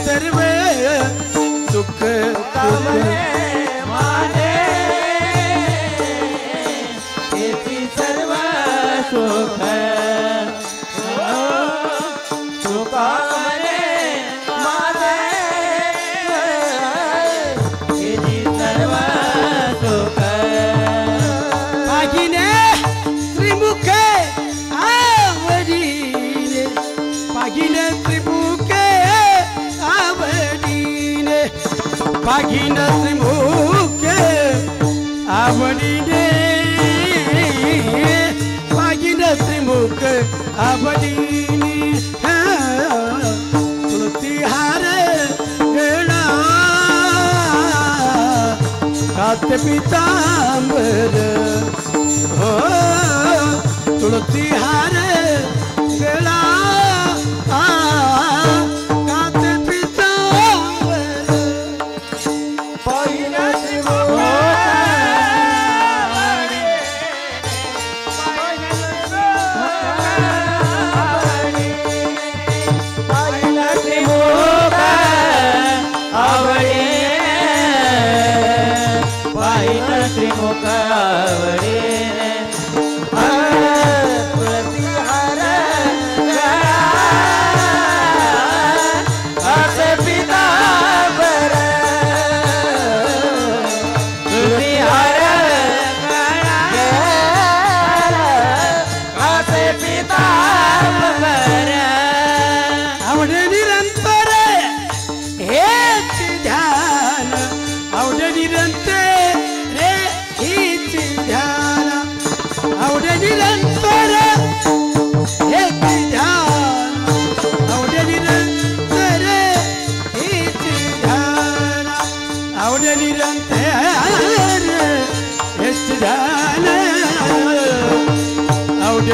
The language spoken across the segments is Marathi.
सर्व सुख माझे येती सर्व सुख सुखाने माझे येती सर्व सुख पागिने त्रिमुखे आवडीने पागिने त्रिमुखे पागिन त्रिमुख आवडीने पागिन त्रिमुख आवडीने तुळशीहार गळा कात पितांबर हो तुळशीहार गळा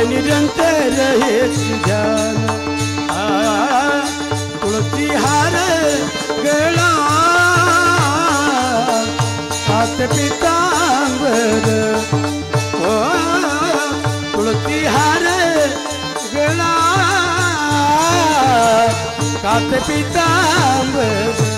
निरंतर हेच ध्यान तुळशीहार गळा कात पितांबर हो तुळशीहार गळा कात पितांबर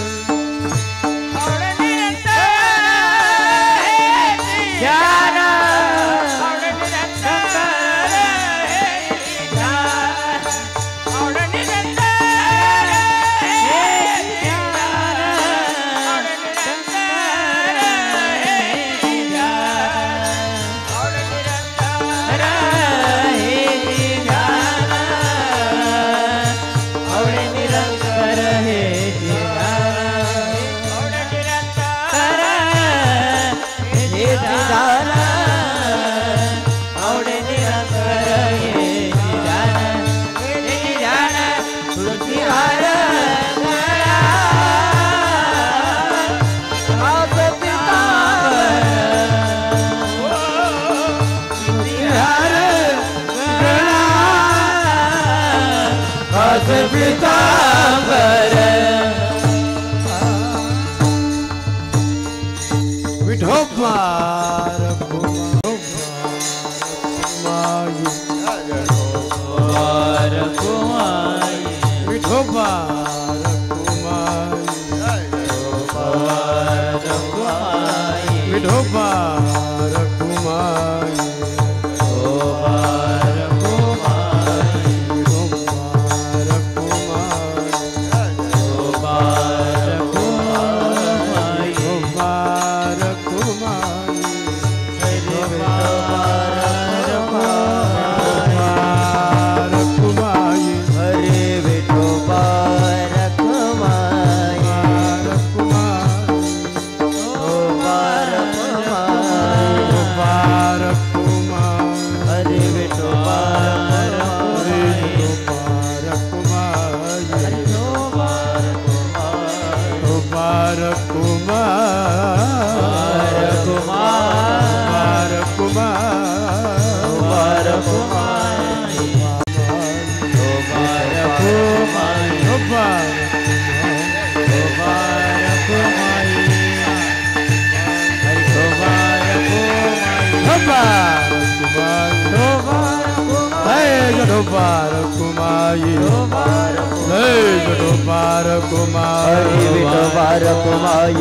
कुमाई विठोबार कुमाई विठोबार कुमाई विठोबार कुमाई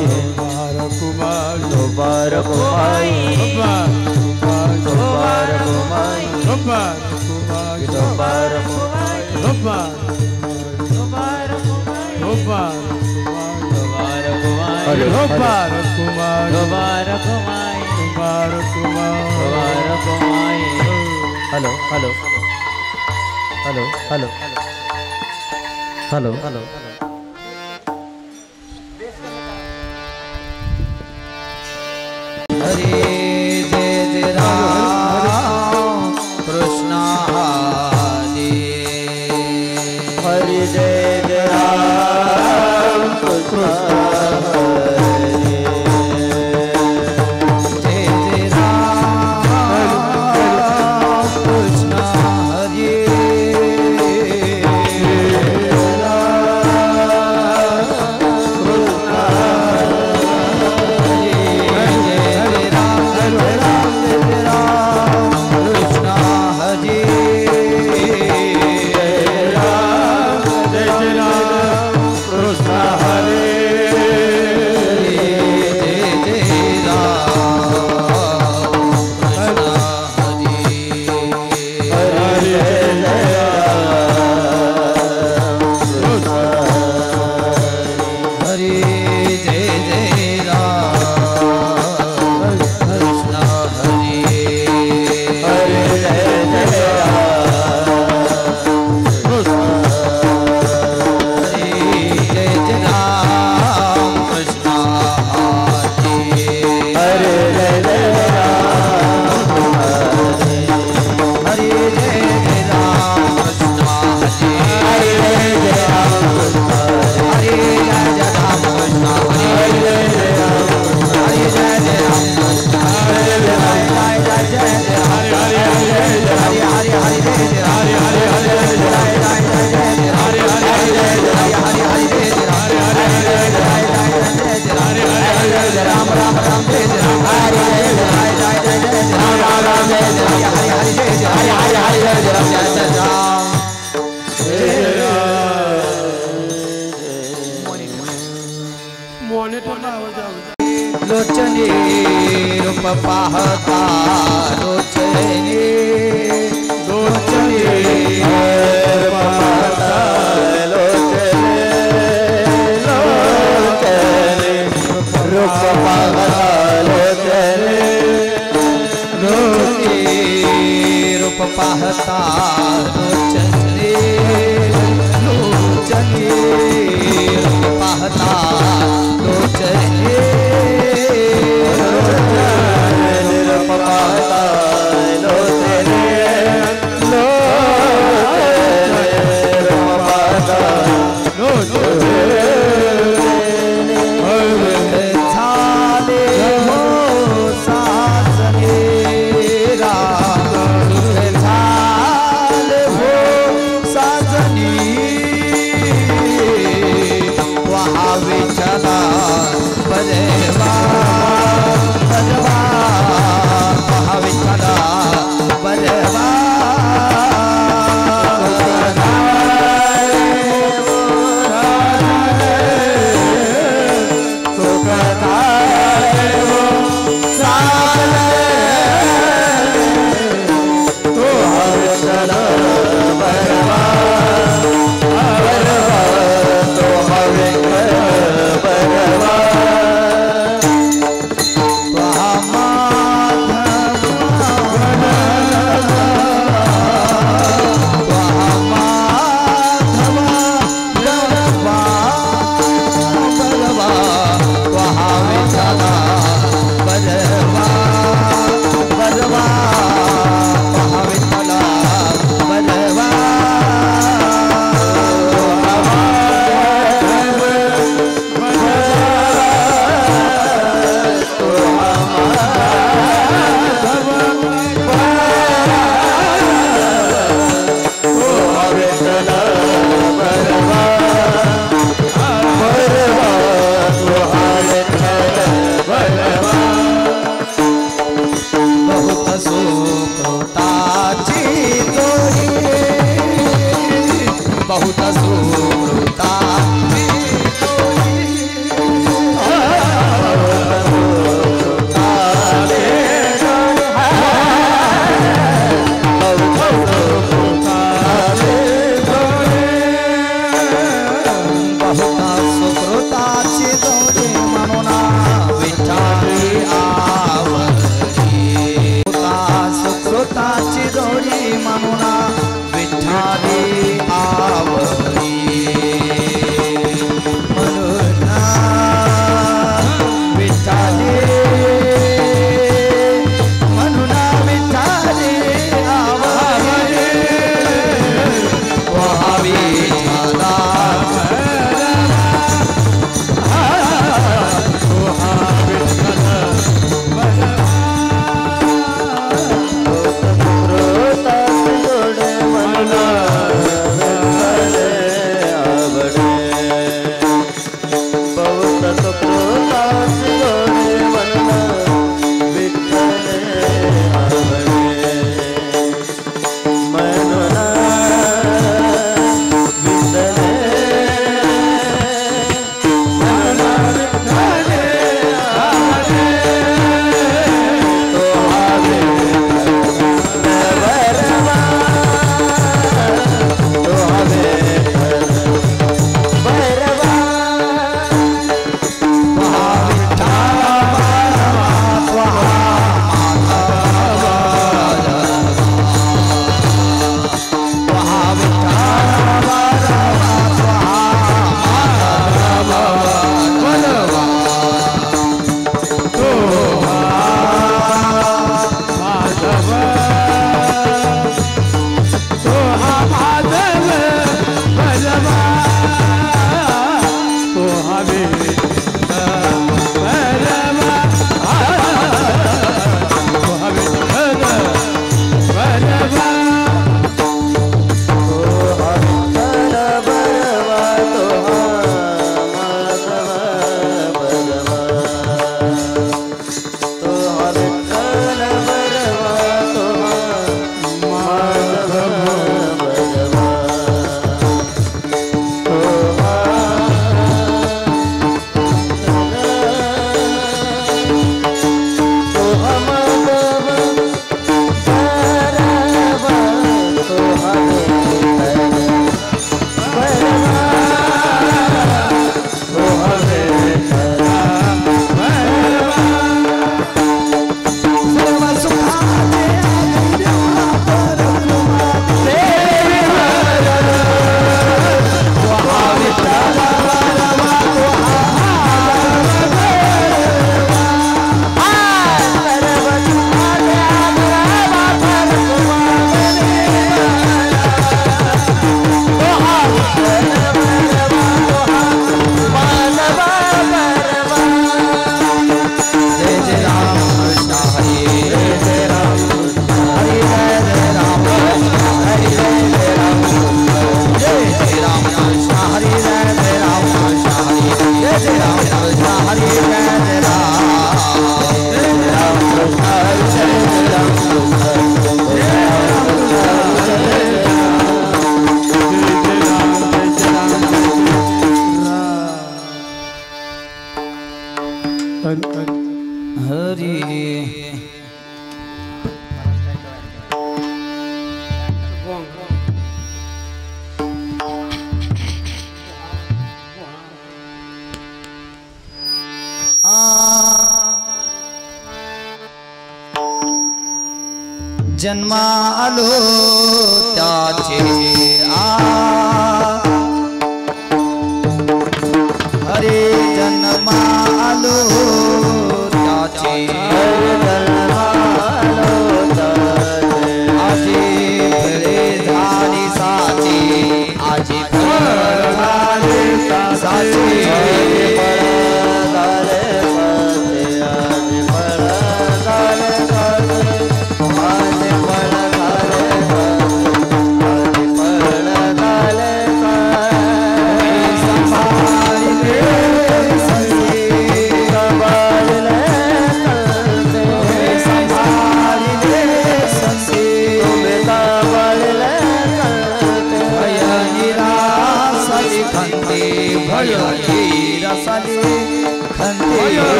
विठोबार कुमाई विठोबार hello hello hello hello hello hello हरे जय जय राम कृष्ण हरे हरे जय जय राम कृष्ण लोचने रूप पाहता लोचने लोचने रूप पाहता लोचने लोचने रूप पाहता लोचने लोचने रूप पाहता लोचने लोचने रूप पाहता लोचने विठ्ठल बरवा तुम्हा माधव बरवा जन्मा आलो त्याचे हरे जन्मा आलो त्याचे आजी फळे झाली साची आजी फळ झाली साची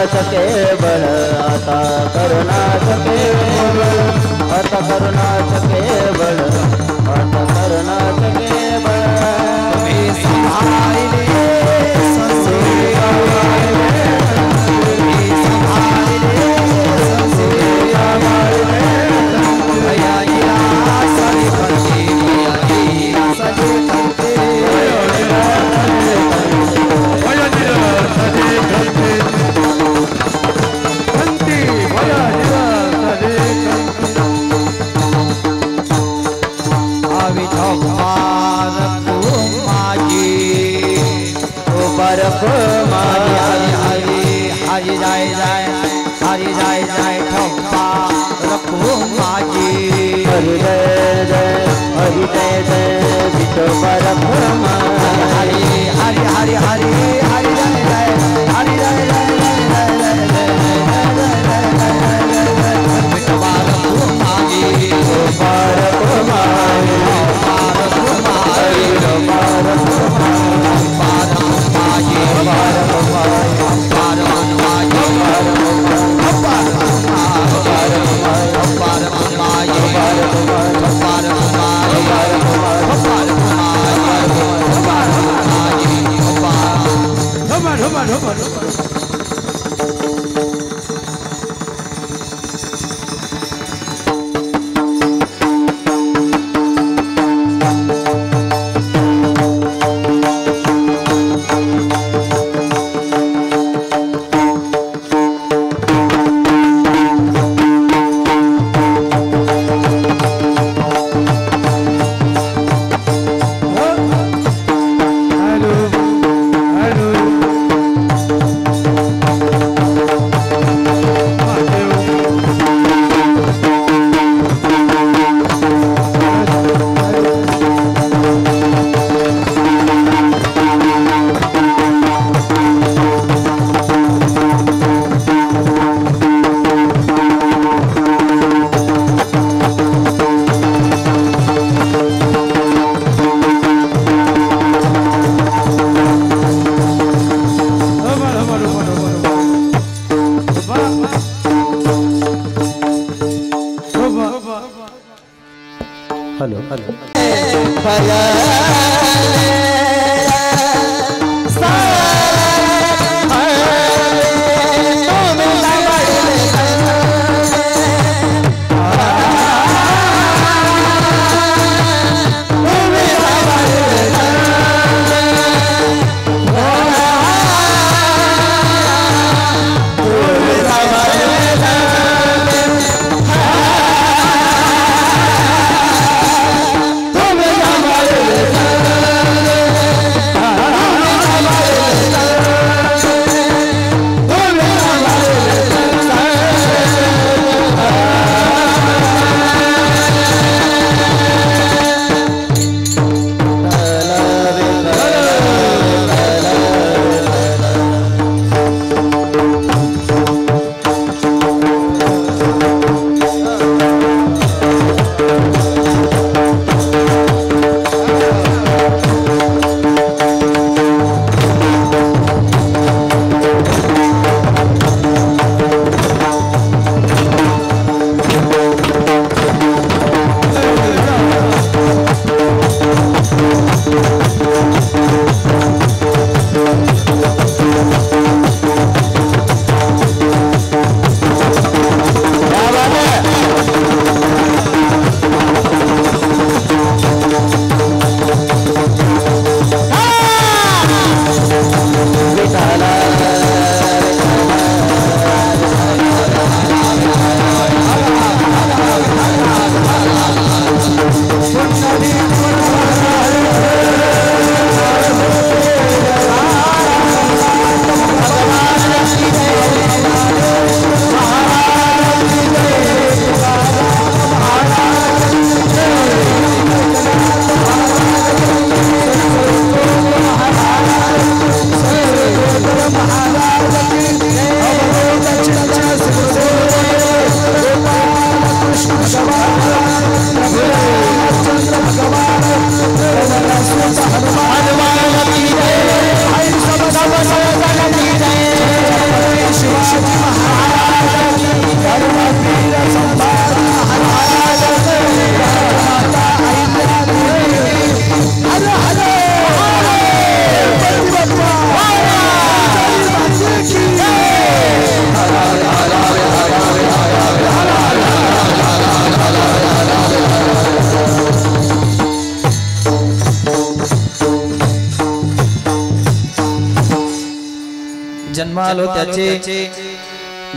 सके बल आता करुणा सके बल आता करुणा सके बल आता करुणा सके बल हरि जाय जाय हरि जाय जाय ठप्पा रखो माँ परब्रह्म हरि हरि हरि हरि हरि जय जय हरि जय जय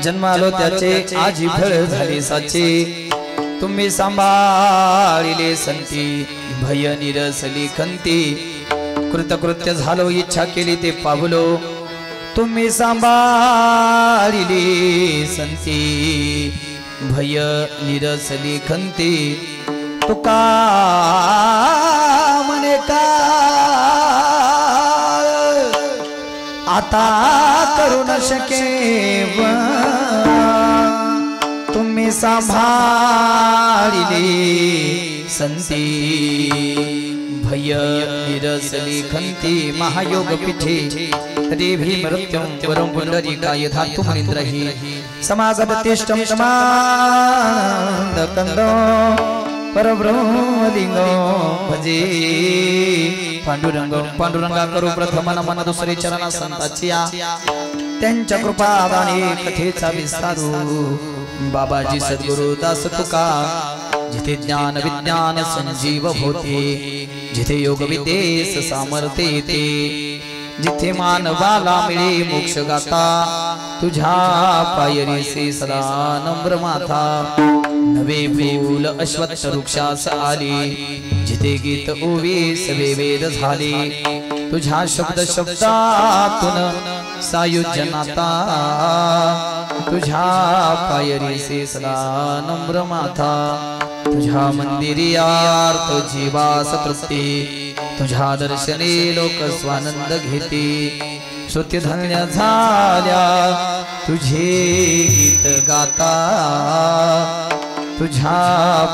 जन्मालो त्याचे आजी फळ झाले साचे तुम्ही सांभाळिले संती भय निरसली खंती कृतकृत्य झालो इच्छा केली ते पावलो तुम्ही सांभाळिले संती भय निरसली खंती तुका म्हणे का आता करू न शके तुम्ही सांभाळिले संती भय निरसली खंती महायोग पीठे देवी मृत्युं वरं पुंडरीकाय धातु मनिंद्रहि समागमतिष्ठं समानंदकंदो परब्रह्मलिंगो भजे पांडुरंगा करू प्रथम नमन दुसरे चरण संताची त्यांच्या कृपादाने कथेचा विस्तारू बाबाजी सद्गुरु दास तुका जिथे ज्ञान विज्ञान संजीव होते जिथे योग विदेश सामर्थ्य येते जिथे मानवाला मिळे मोक्ष गाता तुझ्या पायरीसे सदा नम्र माथा नवे फूल अश्वत्थ वृक्षास आले जिथे गीत ओवीस वेद झाले तुझ्या शब्द शब्दातून सायुज्य नाता तुझ्या पायरीसे सदा नम्र माथा तुझ्या मंदिरी आर्त जीवास तृप्ती तुझ्या दर्शने लोक स्वानंद घेते श्रुती धन्य झाल्या तुझे गीत गाता तुझ्या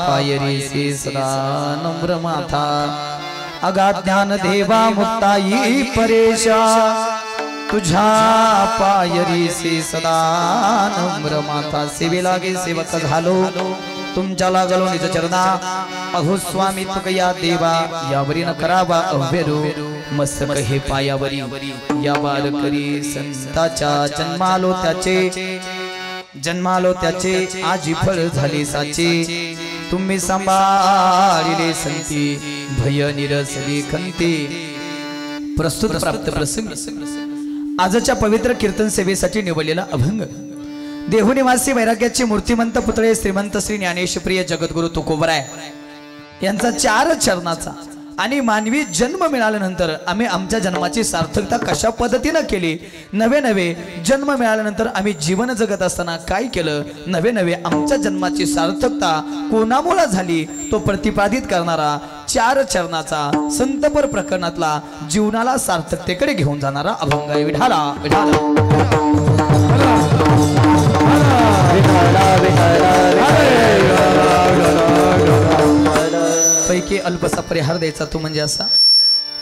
पायरीसे सदा नम्र माथा अगाध ज्ञान देवा मुक्ताई परेशा तुझ्या पायरीसे सदा नम्र माथा सेवे लागे सेवक झालो तुमच्या लागलो निज चरणा अहो स्वामी तुकया देवा यावरी न करावा अव्यरू मस्तक हे पायावरी या बालकरी संताच्या जन्मालो त्याचे आजी फळ झाले साचे तुम्ही सांभाळिले संती भय निरसली खंती प्रस्तुत प्राप्त प्रसंग आजच्या पवित्र कीर्तन सेवेसाठी निवडलेला अभंग देहुनिवासी वैराग्याचे मूर्तिमंत पुतळे श्रीमंत श्री ज्ञानेशप्रिय जगद्गुरु तुकोबराय यांचा 4 चरणाचा आणि मानवी जन्म मिळाल्यानंतर आम्ही आमच्या जन्माची सार्थकता कशा पद्धतीने केली नवे जन्म मिळाल्यानंतर आम्ही जीवन जगत असताना काय केलं नवे आमच्या जन्माची सार्थकता कोणामुळे झाली तो प्रतिपादित करणारा 4 चरणाचा संतपर प्रकरणातला जीवनाला सार्थकतेकडे घेऊन जाणारा अभंग आहे विठाला विठाला पैकी अल्पसा परिहार द्यायचा तो म्हणजे असा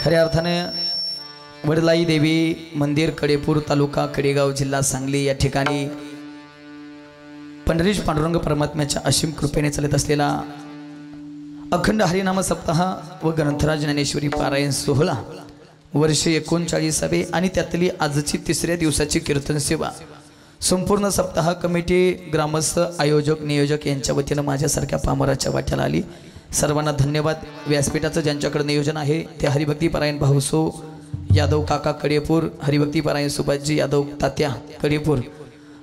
खऱ्या अर्थाने वडलाई देवी मंदिर कडेपूर तालुका कडेगाव जिल्हा सांगली या ठिकाणी पंढरीश पांडुरंग परमात्म्याच्या असीम कृपेने चालत असलेला अखंड हरिनाम सप्ताह व ग्रंथराज ज्ञानेश्वरी पारायण सोहळा वर्ष 39वे आणि त्यातली आजची 3ऱ्या दिवसाची कीर्तन सेवा संपूर्ण सप्ताह कमिटी ग्रामस्थ आयोजक नियोजक यांच्या वतीनं माझ्यासारख्या पामराच्या वाट्याला आली सर्वांना धन्यवाद व्यासपीठाचं ज्यांच्याकडे नियोजन आहे ते हरिभक्ती पारायण भाऊसो यादव काका कडेपूर हरिभक्ती पारायण सुभाषजी यादव तात्या कडेपूर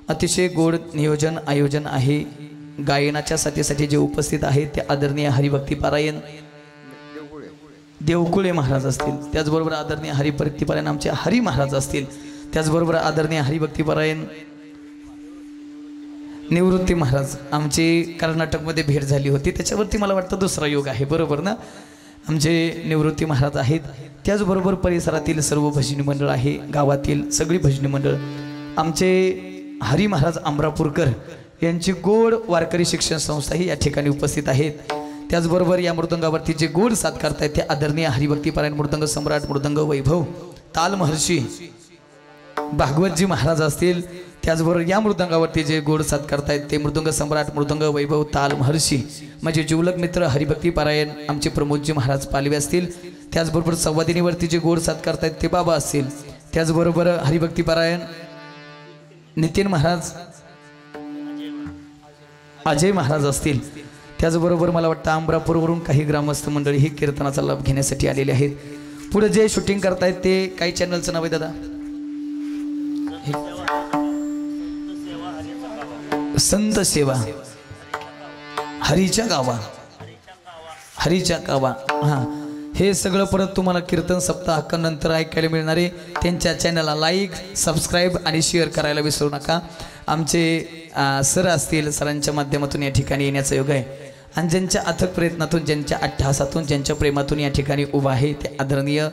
अतिशय गोड नियोजन आयोजन आहे गायनाच्या साथीसाठी जे उपस्थित आहेत ते आदरणीय हरिभक्ती पारायण देवकुळे महाराज असतील त्याचबरोबर आदरणीय हरिभक्ती पारायण आमचे हरी महाराज असतील त्याचबरोबर आदरणीय हरिभक्ती पारायण निवृत्ती महाराज आमची कर्नाटकमध्ये भेट झाली होती त्याच्यावरती मला वाटतं दुसरा योग आहे बरोबर ना आमचे निवृत्ती महाराज आहेत त्याचबरोबर परिसरातील सर्व भजनी मंडळ आहे गावातील सगळी भजनी मंडळ आमचे हरी महाराज अमरापूरकर यांची गोड वारकरी शिक्षण संस्था ही या ठिकाणी उपस्थित आहेत त्याचबरोबर या मृदंगावरती जे गोड साथ करतायत ते आदरणीय हरिभक्ती पारायण मृदंग सम्राट मृदंग वैभव ताल महर्षी भागवतजी महाराज असतील त्याचबरोबर या मृदंगावरती जे गोड साथ करतायत ते मृदंग सम्राट मृदंग वैभव ताल महर्षी म्हणजे जिवलग मित्र हरिभक्ती पारायण आमचे प्रमोदजी महाराज पालवे असतील त्याचबरोबर संवादिनीवरती जे गोड साथ करतायत ते बाबा असतील त्याचबरोबर हरिभक्ती पारायण नितीन महाराज अजय महाराज असतील त्याचबरोबर मला वाटतं अमरापूरवरून काही ग्रामस्थ मंडळी ही कीर्तनाचा लाभ घेण्यासाठी आलेले आहेत पुढे जे शूटिंग करतायत ते काही चॅनलचं नाव आहे दादा संत सेवा हरीच्या गावा हां हे सगळं परत तुम्हाला कीर्तन सप्ताहानंतर ऐकायला मिळणार आहे त्यांच्या चॅनलला लाईक सबस्क्राईब आणि शेअर करायला विसरू नका आमचे सर असतील सरांच्या माध्यमातून या ठिकाणी येण्याचा योग आहे आणि ज्यांच्या अथक प्रयत्नातून, ज्यांच्या अट्टहासातून, ज्यांच्या प्रेमातून या ठिकाणी उभा आहे ते आदरणीय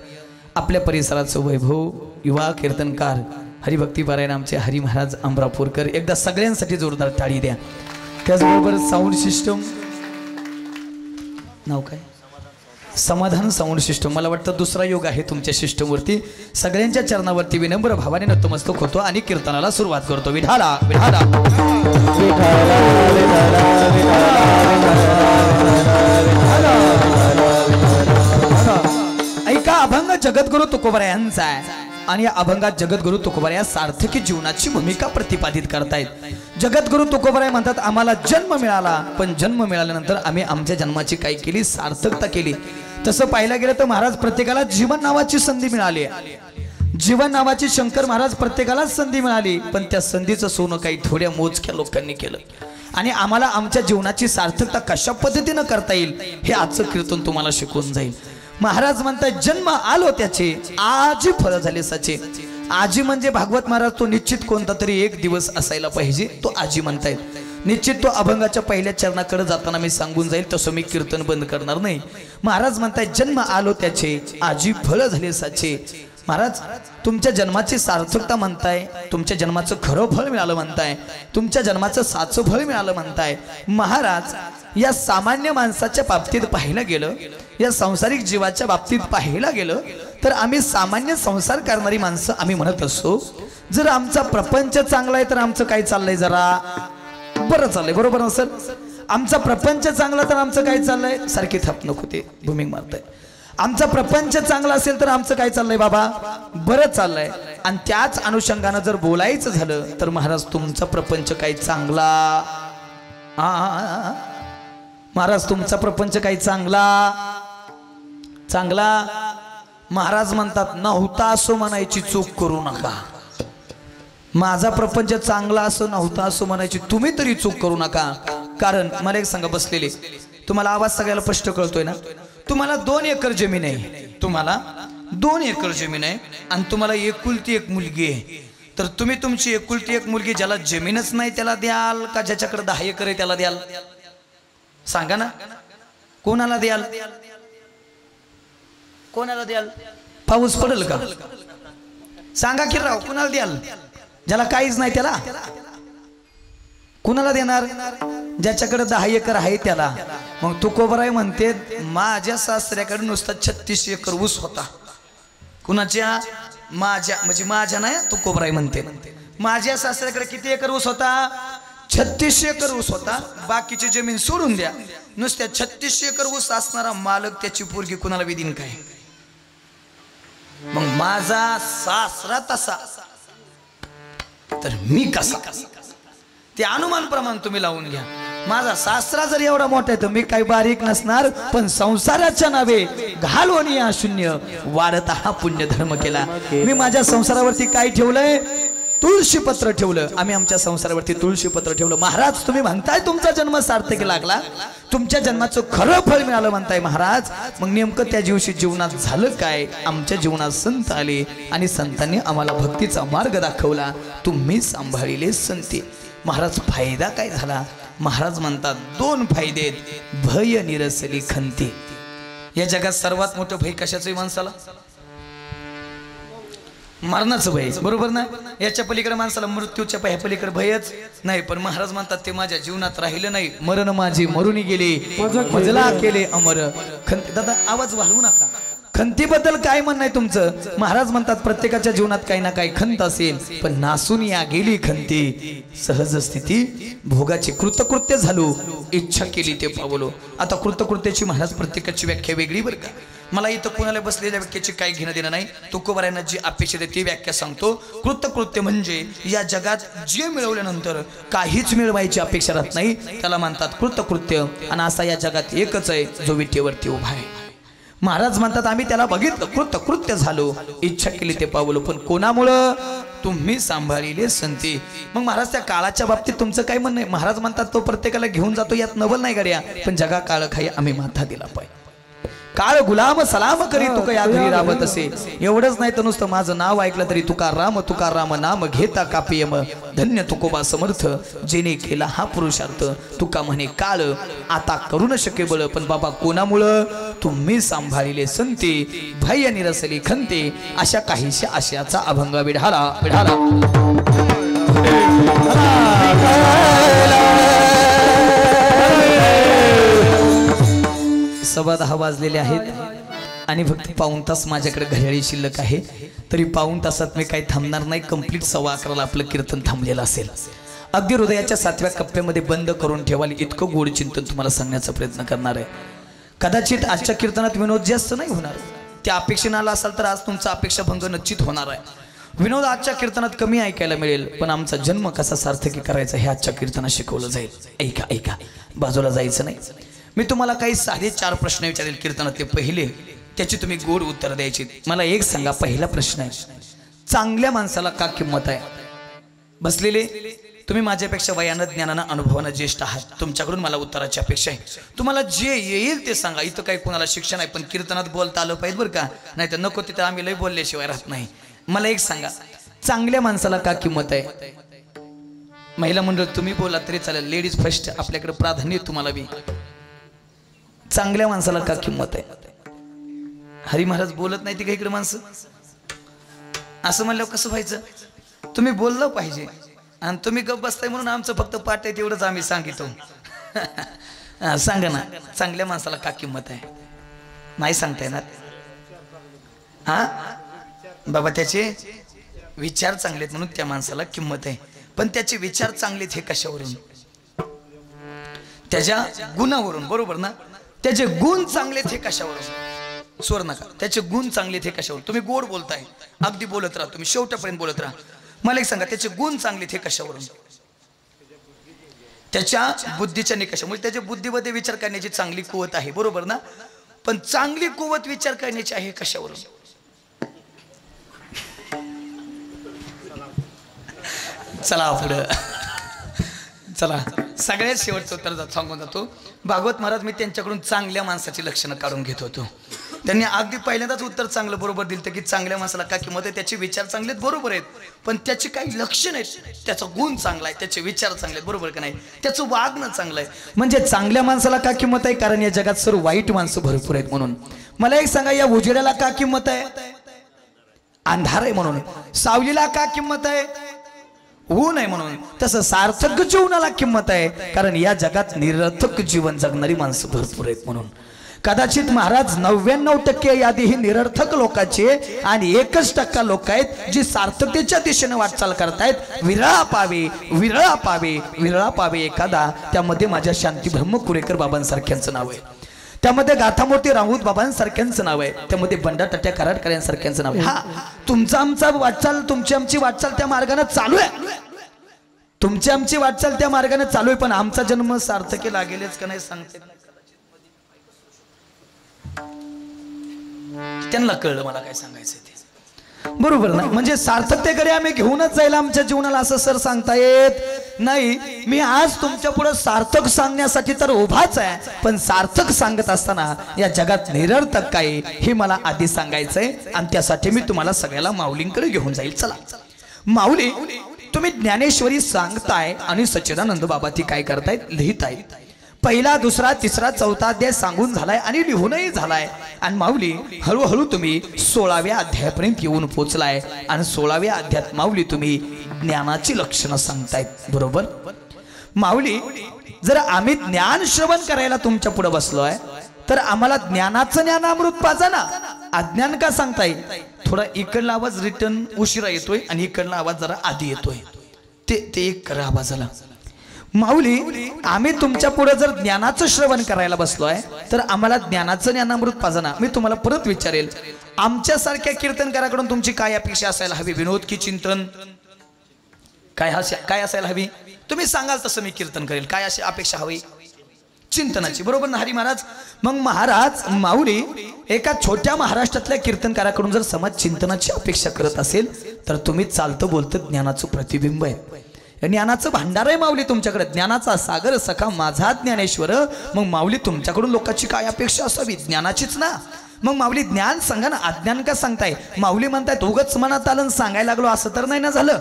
आपल्या परिसराचं वैभव युवा कीर्तनकार हरिभक्ती पारायण आमचे हरी महाराज अमरापूरकर. एकदा सगळ्यांसाठी जोरदार टाळी द्या. त्याचबरोबर साऊंड सिस्टम, नाव काय? समाधान साऊंड सिस्टम. मला वाटतं दुसरा योग आहे तुमच्या सिस्टमवरती. सगळ्यांच्या चरणावरती विनम्र भावाने नतमस्तक होतो आणि कीर्तनाला सुरुवात करतो. विठाला विठाला ऐका, अभंग जगद्गुरु तुकोबरा यांचा आहे आणि या अभंगात जगद्गुरु तुकोबरा या सार्थकी जीवनाची भूमिका प्रतिपादित करतायत. जगद्गुरु तुकोबराय म्हणतात आम्हाला जन्म मिळाला, पण जन्म मिळाल्यानंतर आम्ही आमच्या जन्माची काय केली? सार्थकता केली. तसं पाहायला गेलं तर महाराज प्रत्येकाला जीवन नावाची संधी मिळाली. जीवन नावाची शंकर महाराज प्रत्येकालाच संधी मिळाली, पण त्या संधीचं सोनं काही थोड्या मोजक्या लोकांनी केलं. आणि आम्हाला आमच्या जीवनाची सार्थकता कशा पद्धतीनं करता येईल हे आजचं कीर्तन तुम्हाला शिकवून जाईल. महाराज म्हणतात जन्म आलो त्याचे, आजी फळ झाले साचे. आजी म्हणजे भागवत महाराज तो निश्चित कोणता तरी एक दिवस असायला पाहिजे, तो आजी म्हणतायत. निश्चित तो अभंगाच्या पहिल्या चरणाकडे जाताना मी सांगून जाईल, तसं मी कीर्तन बंद करणार नाही. महाराज म्हणतायत जन्म आलो त्याचे, आजी फळ झाले साचे. महाराज तुमच्या जन्माची सार्थकता म्हणताय, तुमच्या जन्माचं खरं फळ मिळालं म्हणताय, तुमच्या जन्माचं साचं फळ मिळालं म्हणताय. महाराज या सामान्य माणसाच्या बाबतीत पाहिलं गेलं, या संसारिक जीवाच्या बाबतीत पाहिलं गेलं तर आम्ही सामान्य संसार करणारी माणसं आम्ही म्हणत असतो. जर आमचा प्रपंच चांगला आहे तर आमचं काय चाललंय? जरा बरं चाललंय, बरोबर नसेल? आमचा प्रपंच चांगला तर आमचं काय चाललंय? सारखी थाप नको, ते भूमिंग मारताय. आमचा प्रपंच चांगला असेल तर आमचं काय चाललंय? बाबा बरं चाललंय. आणि त्याच अनुषंगानं जर बोलायचं झालं तर महाराज तुमचा प्रपंच काही चांगला, महाराज तुमचा प्रपंच काही चांगला चांगला. महाराज म्हणतात नव्हता असो म्हणायची चूक करू नका. माझा प्रपंच चांगला असो नव्हता असो म्हणायची तुम्ही तरी चूक करू नका. कारण मला एक सांगा बसलेले, तुम्हाला आवाज सगळ्याला स्पष्ट कळतोय ना? तुम्हाला 2 एकर जमीन आहे, तुम्हाला 2 एकर जमीन आहे आणि तुम्हाला एकुलती एक मुलगी आहे. तर तुम्ही तुमची एकुलती एक मुलगी ज्याला जमीनच नाही त्याला द्याल का ज्याच्याकडे 10 एकर आहे त्याला द्याल? सांगा ना, कोणाला द्याल? कोणाला द्याल? पाऊस पडेल का? सांगा की राव, कोणाला द्याल? ज्याला काहीच नाही त्याला कुणाला देणार? ज्याच्याकडे 10 एकर आहे त्याला. मग तुकोबराय म्हणते माझ्या सासऱ्याकडे नुसता 36 एकर ऊस होता. कुणाच्या? माझ्या, म्हणजे माझ्या नाही. तुकोबराय म्हणते माझ्या सासऱ्याकडे किती एकर ऊस होता? 36 एकर ऊस होता. बाकीची जमीन सोडून द्या, नुसत्या 36 एकर ऊस असणारा मालक त्याची पोरगी कुणाला बी देईन काय? मग माझा सासरा तसा तर मी कसा? ते अनुमान प्रमाण तुम्ही लावून घ्या. माझा सासरा जर एवढा मोठा आहे तर मी काही बारीक नसणार, पण संसाराच्या नावे घालवून या शून्य वाढत हा पुण्य धर्म केला. मी माझ्या संसारावरती काय ठेवलंय? तुळशीपत्र ठेवलं. आम्ही आमच्या संसारावरती तुळशीपत्र ठेवलं. महाराज तुम्ही म्हणताय तुमचा जन्म सार्थक लागला, तुमच्या जन्माचं खरं फळ मिळालं म्हणताय महाराज. मग नेमकं त्या दिवशी जीवनात झालं काय? आमच्या जीवनात संत आले आणि संतांनी आम्हाला भक्तीचा मार्ग दाखवला. तुम्ही सांभाळिले संती. महाराज फायदा काय झाला? महाराज म्हणतात 2 फायदे आहेत. भय निरसली खंती. या जगात सर्वात मोठं भय कशाचं माणसाला? मरणाचं भय, बरोबर ना? याच्या पलीकडे माणसाला मृत्यूच्या पलीकडे भयच नाही. पण महाराज म्हणतात ते माझ्या जीवनात राहिलं नाही. मरण माझी मरुनी गेले, मजला केले अमर. खंती दादा आवाज वाढवू नका. खंतीबद्दल काय म्हणणं आहे तुमचं? महाराज म्हणतात प्रत्येकाच्या जीवनात काही ना काही खंत असेल, पण नासून या गेली खंती. सहज स्थिती भोगाची कृतकृत्य झालो, इच्छा केली ते पावलो. आता कृतकृत्याची महाराज प्रत्येकाची व्याख्या वेगळी बरं का. मला इथं कोणाला बसलेल्या व्याख्याची काही घेणं देणं नाही. तुकोबरायांना जी अपेक्षित आहे ती व्याख्या सांगतो. कृतकृत्य म्हणजे या जगात जे मिळवल्यानंतर काहीच मिळवायची अपेक्षा राहत नाही, त्याला म्हणतात कृतकृत्य. आणि असा या जगात एकच आहे जो विटेवरती उभा आहे. महाराज म्हणतात आम्ही त्याला बघितलं, कृतकृत्य झालो, इच्छा केली ते पावलो. पण कोणामुळं? तुम्ही सांभाळिले संती. मग महाराज त्या काळाच्या बाबतीत तुमचं काय म्हणणं आहे? महाराज म्हणतात तो प्रत्येकाला घेऊन जातो, यात नवल नाही गाड्या, पण जगा काळ खाई आम्ही माथा दिला पाहिजे. काळ गुलाम सलाम करी तुका या घरी राबत असे. एवढंच नाही तर नुसतं माझं नाव ऐकलं तरी तुकाराम नाम घेता कापियम धन्य तुकोबा समर्थ जेने केला हा पुरुषार्थ. तुका म्हणे काळ आता करू न शके बळ पण बाबा कोणामुळं तुम्ही सांभाळिले संते भय निरसली खंते. अशा काहीशा आशयाचा अभंग विढाला विढाला. सव्वा 10 वाजलेले आहेत आणि फक्त पाऊण तास माझ्याकडे घड्याळी शिल्लक आहे. तरी पाऊण तासात मी काही थांबणार नाही. कंप्लीट 11:15 आपलं कीर्तन थांबलेलं असेल. अगदी हृदयाच्या 7व्या कप्प्यामध्ये बंद करून ठेवाल इतकं गोड चिंतन तुम्हाला सांगण्याचा प्रयत्न करणार आहे. कदाचित आजच्या कीर्तनात विनोद जास्त नाही होणार. त्या अपेक्षेने आला असाल तर आज तुमचा अपेक्षा भंग निश्चित होणार आहे. विनोद आजच्या कीर्तनात कमी ऐकायला मिळेल पण आमचा जन्म कसा सार्थकी करायचा हे आजच्या कीर्तनात शिकवलं जाईल. ऐका ऐका, बाजूला जायचं नाही. मी तुम्हाला काही साधे 4 प्रश्न विचारेल कीर्तनातले पहिले. त्याची तुम्ही गोड उत्तर द्यायची. मला एक सांगा, पहिला प्रश्न आहे, चांगल्या माणसाला का किंमत आहे? बसलेले तुम्ही माझ्यापेक्षा वयानं ज्ञानानं अनुभवानं ज्येष्ठ आहात. तुमच्याकडून मला उत्तराची अपेक्षा आहे. तुम्हाला जे येईल ते सांगा. इथं काही कोणाला शिक्षण आहे पण कीर्तनात बोलता आलं पाहिजे बरं का. नाही तर नको तिथं आम्ही लय बोलल्याशिवाय राहत नाही. मला एक सांगा, चांगल्या माणसाला का किंमत आहे? महिला मंडळ तुम्ही बोला तरी चालेल. लेडीज फर्स्ट, आपल्याकडे प्राधान्य तुम्हाला बी. चांगल्या माणसाला का किंमत आहे? हरी महाराज बोलत नाही ती का इकडे माणसं? असं म्हणल्यावर कसं व्हायचं? तुम्ही बोललं पाहिजे आणि तुम्ही गप बसताय म्हणून आमचं फक्त पाठ आहे तेवढंच आम्ही सांगितो. सांगा ना, चांगल्या माणसाला का किंमत आहे? नाही सांगता येणार. हा बाबा, त्याचे विचार चांगलेत म्हणून त्या माणसाला किंमत आहे. पण त्याचे विचार चांगलेत हे कशावरून? त्याच्या गुणावरून, बरोबर ना? त्याचे गुण चांगलेत हे कशावरून? स्वर नका. त्याचे गुण चांगलेत हे कशावरून? तुम्ही गोड बोलताय, अगदी बोलत राहा, तुम्ही शेवटापर्यंत बोलत राहा. मला एक सांगा, त्याचे गुण चांगलेत हे कशावरून? त्याच्या बुद्धीच्या निकषामुळे. त्याच्या बुद्धीमध्ये विचार करण्याची चांगली कुवत आहे, बरोबर ना? पण चांगली कुवत विचार करण्याची आहे कशावरून? चला पुढं चला. सगळ्यात शेवटचं उत्तर सांगून जातो. भागवत महाराज, मी त्यांच्याकडून चांगल्या माणसाची लक्षणं काढून घेत होतो. त्यांनी अगदी पहिल्यांदाच उत्तर चांगलं बरोबर दिलं की चांगल्या माणसाला का किंमत आहे? त्याचे विचार चांगलेत, बरोबर आहेत, पण त्याची काही लक्षण आहेत. त्याचा गुण चांगला आहे, त्याचे विचार चांगले आहेत, बरोबर का नाही? त्याचं वागणं चांगलं आहे. म्हणजे चांगल्या माणसाला का किंमत आहे? कारण या जगात सर्व वाईट माणसं भरपूर आहेत म्हणून. मला एक सांगा, या उजेडाला का किंमत आहे? अंधार आहे म्हणून. सावलीला का किंमत आहे? ऊन आहे म्हणून. तसं सार्थक जीवनाला किंमत आहे कारण या जगात निरर्थक जीवन जगणारी माणसं भरपूर आहेत म्हणून. कदाचित महाराज 99% यादी ही निरर्थक लोकांची आणि 1% लोक आहेत जी सार्थकतेच्या दिशेने वाटचाल करतायत. विरळा पावे, विरळा पावे, विरळा पावे एखादा. त्यामध्ये माझ्या शांती ब्रह्म कुरेकर बाबांसारख्यांचं नाव आहे. त्यामध्ये गाथामूर्ती राऊत बाबांसारख्यांचं नाव आहे. त्यामध्ये बंडा टट्या कराडकर यांसारख्यांचं नाव आहे. हा, तुमचा आमचा वाटचाल, तुमची आमची वाटचाल त्या मार्गाने चालू आहे. तुमची आमची वाटचाल त्या मार्गाने चालू आहे. पण आमचा जन्म सार्थकी लागेलच का नाही सांगते. त्यांना कळलं मला काय सांगायचं ते, बरोबर ना? म्हणजे सार्थकतेकडे आम्ही घेऊनच जायला आमच्या जीवनाला असं सर सांगता येत नाही. मी आज तुमच्या पुढे सार्थक सांगण्यासाठी तर उभाच आहे, पण सार्थक सांगत असताना या जगात निरर्थक काय हे मला आधी सांगायचंय आणि त्यासाठी मी तुम्हाला सगळ्याला माऊलींकडे घेऊन जाईल. चला माऊली, तुम्ही ज्ञानेश्वरी सांगताय आणि सच्चिदानंद बाबा ती काय करतायत? लिहितायत. पहिला, दुसरा, तिसरा, चौथा अध्याय सांगून झालाय आणि लिहूनही झालाय. आणि माऊली हळूहळू तुम्ही 16व्या अध्यायापर्यंत येऊन पोहोचलाय आणि 16व्या अध्यायात माऊली तुम्ही ज्ञानाची लक्षणं सांगतायत, बरोबर? माऊली, जर आम्ही ज्ञान श्रवण करायला तुमच्या पुढे बसलोय तर आम्हाला ज्ञानाचं ज्ञानामृत पाजा ना. अज्ञान का सांगताय? थोडा इकडला आवाज रिटर्न उशिरा येतोय आणि इकडला आवाज जरा आधी येतोय. ते एक करा आवाजाला. माऊली, आम्ही तुमच्या पुढे जर ज्ञानाचं श्रवण करायला बसलोय तर आम्हाला ज्ञानाचं ज्ञानामृत पाजना. मी तुम्हाला परत विचारेल, आमच्यासारख्या कीर्तनकाराकडून तुमची काय अपेक्षा असायला हवी? विनोद की चिंतन? काय असायला हवी? तुम्ही सांगाल तसं मी कीर्तन करेल. काय अशी अपेक्षा हवी? चिंतनाची, बरोबर ना हरी महाराज? मग महाराज, माऊली एका छोट्या महाराष्ट्रातल्या कीर्तनकाराकडून जर समाज चिंतनाची अपेक्षा करत असेल तर तुम्ही चालतं बोलतं ज्ञानाचं प्रतिबिंब आहे. ज्ञानाचं भांडार आहे माऊली तुमच्याकडे, ज्ञानाचा सागर सखा माझा ज्ञानेश्वर. मग माऊली तुमच्याकडून लोकांची काय अपेक्षा असावी? ज्ञानाचीच ना. मग माऊली ज्ञान सांगा ना, अज्ञान का सांगताय? माऊली म्हणतायत उगच मनात आलं सांगायला लागलो असं तर नाही ना झालं.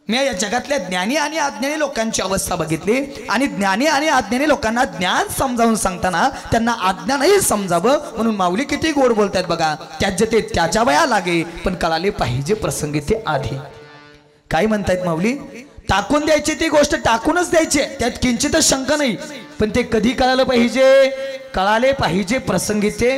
मी या जगातल्या ज्ञानी आणि अज्ञानी लोकांची अवस्था बघितली आणि ज्ञानी आणि अज्ञानी लोकांना ज्ञान समजावून सांगताना त्यांना अज्ञानही समजावं म्हणून माऊली किती गोड बोलतायत बघा. त्याचे ते त्याच्या वया लागे पण कळाले पाहिजे प्रसंगी ते आधी. काय म्हणतायत माऊली? टाकून द्यायची ती गोष्ट टाकूनच द्यायची, त्यात किंचितच शंका नाही. पण ते कधी कळालं पाहिजे? कळाले पाहिजे प्रसंगी ते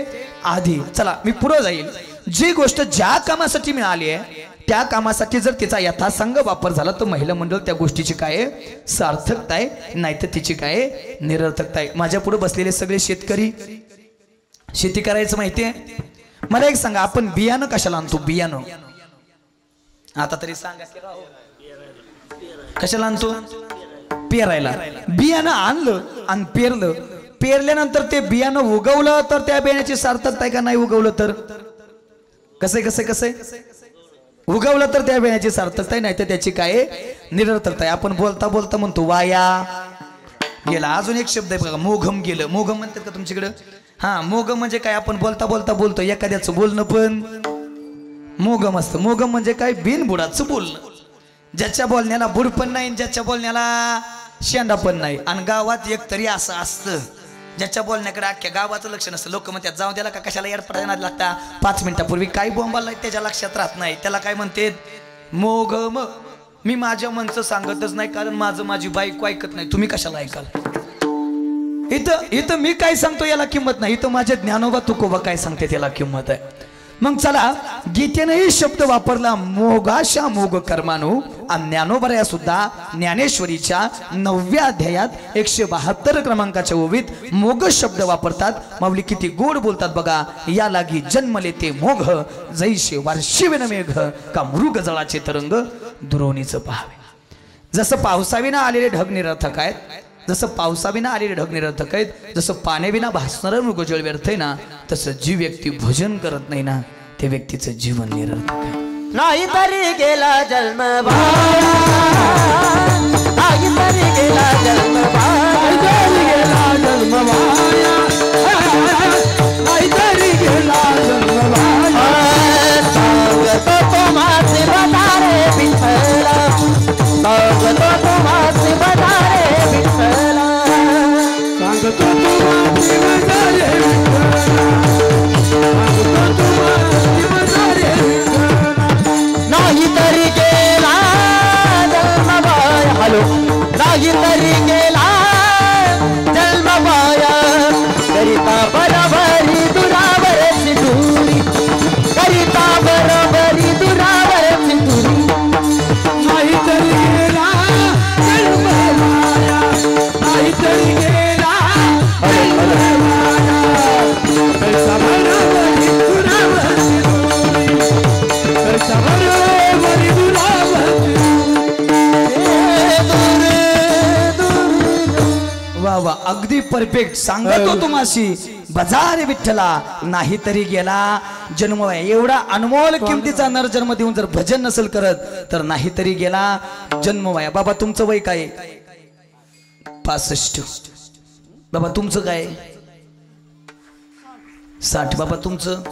आधी. चला मी पुढे जाईल. जी गोष्ट ज्या कामासाठी मिळाली आहे त्या कामासाठी जर तिचा यथासंग वापर झाला तर महिला मंडळ त्या गोष्टीची काय सार्थकता आहे, नाही तर तिची काय निरर्थकता आहे. माझ्या पुढे बसलेले सगळे शेतकरी, शेती करायचं माहिती आहे? मला एक सांगा, आपण बियाणं कशाला आणतो? बियाणं आता तरी सांगा, कशाला आणतो? पेरायला. बियाणं आणलं आणि पेरलं, पेरल्यानंतर ते बियाणं उगवलं तर त्या बियाण्याची सार्थकता आहे का नाही? उगवलं तर कसं कसं उगवलं तर त्या बियाण्याची सार्थकता आहे, नाही तर त्याची काय निरर्थकता आहे. आपण बोलता बोलता म्हणतो वाया गेला. अजून एक शब्द आहे बघा, मोघम गेलं. मोघम म्हणतात का तुमच्याकडं? हा, मोघम म्हणजे काय? आपण बोलता बोलता बोलतो, एखाद्याचं बोलणं पण मोघम असतं. मोघम म्हणजे काय? बिनबुडाचं बोलणं, ज्याच्या बोलण्याला बुड पण नाही, ज्याच्या बोलण्याला शेंडा पण नाही. आणि गावात एक तरी असं असतं ज्याच्या बोलण्याकडे अख्ख्या गावाचं लक्ष नसतं. लोक म्हणतात जाऊ द्याला का कशाला एअरपॉर्टला लागता, 5 मिनिटापूर्वी काय बोंबाला त्याच्या लक्षात राहत नाही. त्याला काय म्हणते? मोघम. मी माझ्या मनचं सांगतच नाही, कारण माझी बायको ऐकत नाही. तुम्ही कशाला ऐकाल? इथं मी काय सांगतो याला किंमत नाही, इथं माझे ज्ञानोबा तुकोबा काय सांगते त्याला किंमत आहे. मग चला, गीतेनेही शब्द वापरला मोगाशा मोग कर्मानु. आणि ज्ञानोबा सुद्धा ज्ञानेश्वरीच्या 9व्या अध्यायात 172 क्रमांकाच्या ओवीत मोग शब्द वापरतात. माऊली किती गोड बोलतात बघा. या लागी जन्मले ते मोघ, जैसे वार्षिवेन मेघ, का मृग जळाचे तरंग दुरोणीचं पहावे. जसं पावसाविना आलेले ढग निरर्थक आहेत, जसं पावसाविना आलेले ढग निरर्थक आहेत, जसं पाण्याविना भासणारं मृगजळ व्यर्थ आहे ना, तसं जी व्यक्ती भजन करत नाही ना त्या व्यक्तीचं जीवन निरर्थक आहे. नाही तरी गेला जन्म भाया, नाही तरी गेला जन्म भाया, गेला जन्म भाया, नाही तरी गेला जन्म भाया. सांगतो तुम्हाचे बदारे विठ्ठला, सांगतो तुम्हाचे बदारे विठ्ठला, सांगतो तुम्हाचे बदारे विठ्ठला, सांगतो तुम्हाचे बदारे विठ्ठला. नाही तरी गेला जन्म भाया, हॅलो, नाही तरी गेला जन्म भाया, करिता बरोबरी दुरावरची धुरी, करिता बरोबरी दुरावरची धुरी. नाही तरी गेला जन्म भाया, नाही तरी गेला जन्म भाया, पैसा बरोबरी दुरावरची धुरी, पैसा बरोबरी दुरावरची. वा वा, अगदी परफेक्ट सांगतो तुम्हाशी. बजारे विठ्ठला, नाही तरी गेला जन्म. एवढा अनमोल किमतीचा नर जन्म देऊन जर भजन नसेल करत तर नाही तरी गेला जन्म वाया. बाबा तुमचं वय काय? 65. बाबा तुमचं काय? 60. बाबा तुमचं?